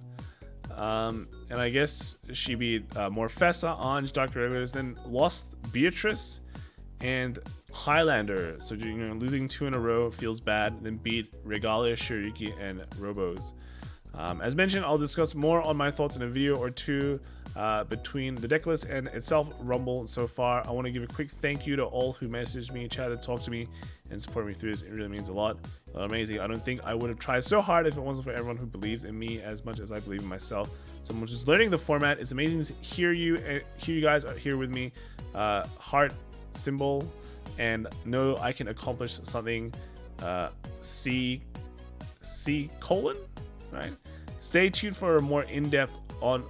And I guess she beat Morfessa, Ange, Dark Regulars, then lost Beatrice and Highlander. So, you know, losing 2 in a row feels bad. Then beat Regalia, Shiriki, and Robos. As mentioned, I'll discuss more on my thoughts in a video or two between the deck list and itself Rumble so far. I want to give a quick thank you to all who messaged me, chatted, talked to me, and supported me through this. It really means a lot. Amazing. I don't think I would have tried so hard if it wasn't for everyone who believes in me as much as I believe in myself. Someone who's learning the format. It's amazing to hear you guys are here with me. Heart symbol, and know I can accomplish something. C colon, right? Stay tuned for a more in-depth on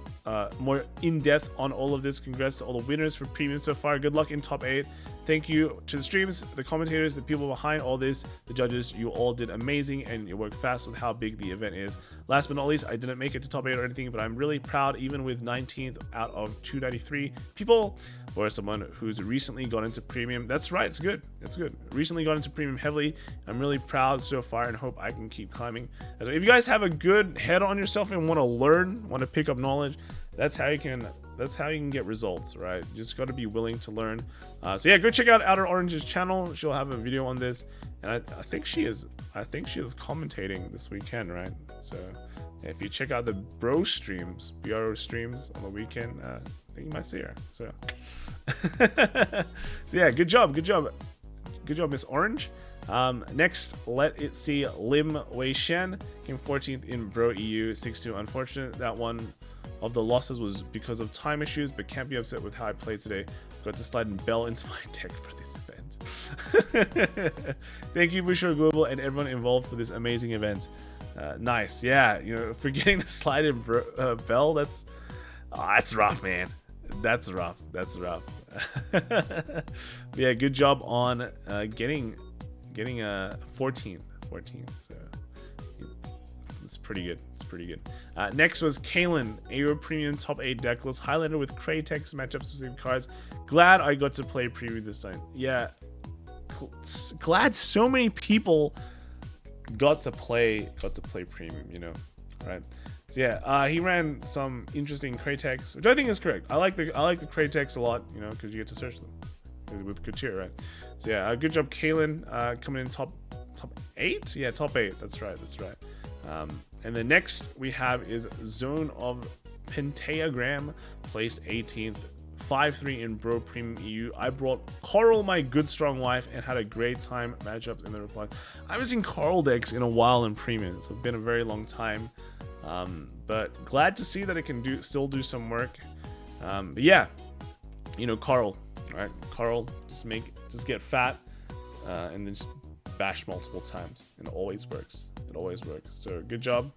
all of this. Congrats to all the winners for Premium so far. Good luck in top 8. Thank you to the streams, the commentators, the people behind all this, the judges. You all did amazing, and you worked fast with how big the event is. Last but not least, I didn't make it to top 8 or anything, but I'm really proud, even with 19th out of 293 people, for someone who's recently gone into Premium. That's right, it's good. It's good. Recently got into Premium heavily. I'm really proud so far and hope I can keep climbing. If you guys have a good head on yourself and want to learn, want to pick up knowledge, that's how you can get results, right? You just got to be willing to learn. So yeah, go check out Outer Orange's channel. She'll have a video on this, and I think she is commentating this weekend, right? So yeah, if you check out the BRO streams on the weekend, I think you might see her. So so yeah, good job, Miss Orange. Next, let it see Lim Wei Shen came 14th in Bro EU 6-2. Unfortunate that one of the losses was because of time issues, but can't be upset with how I played today. Got to slide in Bell into my deck for this event. Thank you, Busho Global, and everyone involved for this amazing event. Nice, yeah. You know, for getting the slide in Bell, that's rough, man. That's rough. Yeah, good job on getting 14th. So it's pretty good. Next was Kalen, AO Premium top 8 decklist Highlander with Kratex matchup specific cards. Glad I got to play preview this time. Yeah, glad so many people got to play Premium, you know, right? So yeah, he ran some interesting Kratex, which I think is correct. I like the Kratex a lot, you know, because you get to search them with Couture, right? So yeah, good job, Kalen, coming in top 8. Yeah, top 8. That's right. And the next we have is Zone of Pentagram, placed 18th, 5-3 in Bro Premium EU. I brought Coral, my good strong wife, and had a great time matchups in the reply. I haven't seen Coral decks in a while in Premium, so it's been a very long time. But glad to see that it can still do some work. But yeah, you know, Coral, right? Coral, just get fat, and then just bash multiple times, and it always works. So good job.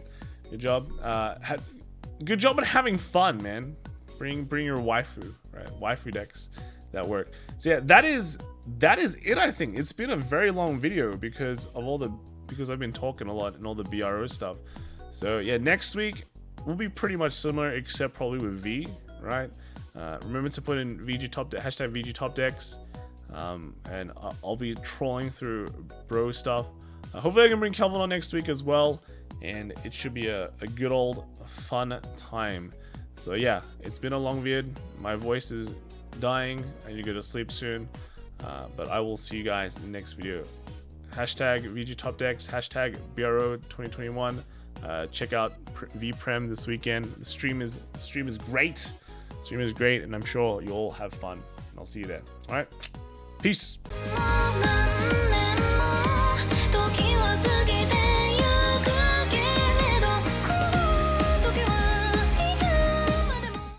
Good job at having fun, man. Bring your waifu, right? Waifu decks that work. So yeah, that is it. I think it's been a very long video because I've been talking a lot and all the BRO stuff. So yeah, next week will be pretty much similar, except probably with V, right? Remember to put in hashtag VG top decks, and I'll be trolling through bro stuff. Hopefully I can bring Kelvin on next week as well, and it should be a good old fun time. So yeah, it's been a long vid. My voice is dying. I need to go to sleep soon, but I will see you guys in the next video. Hashtag VG top decks, hashtag BRO2021. Check out VPrem this weekend. The stream is great. And I'm sure you'll have fun. And I'll see you there. All right, peace.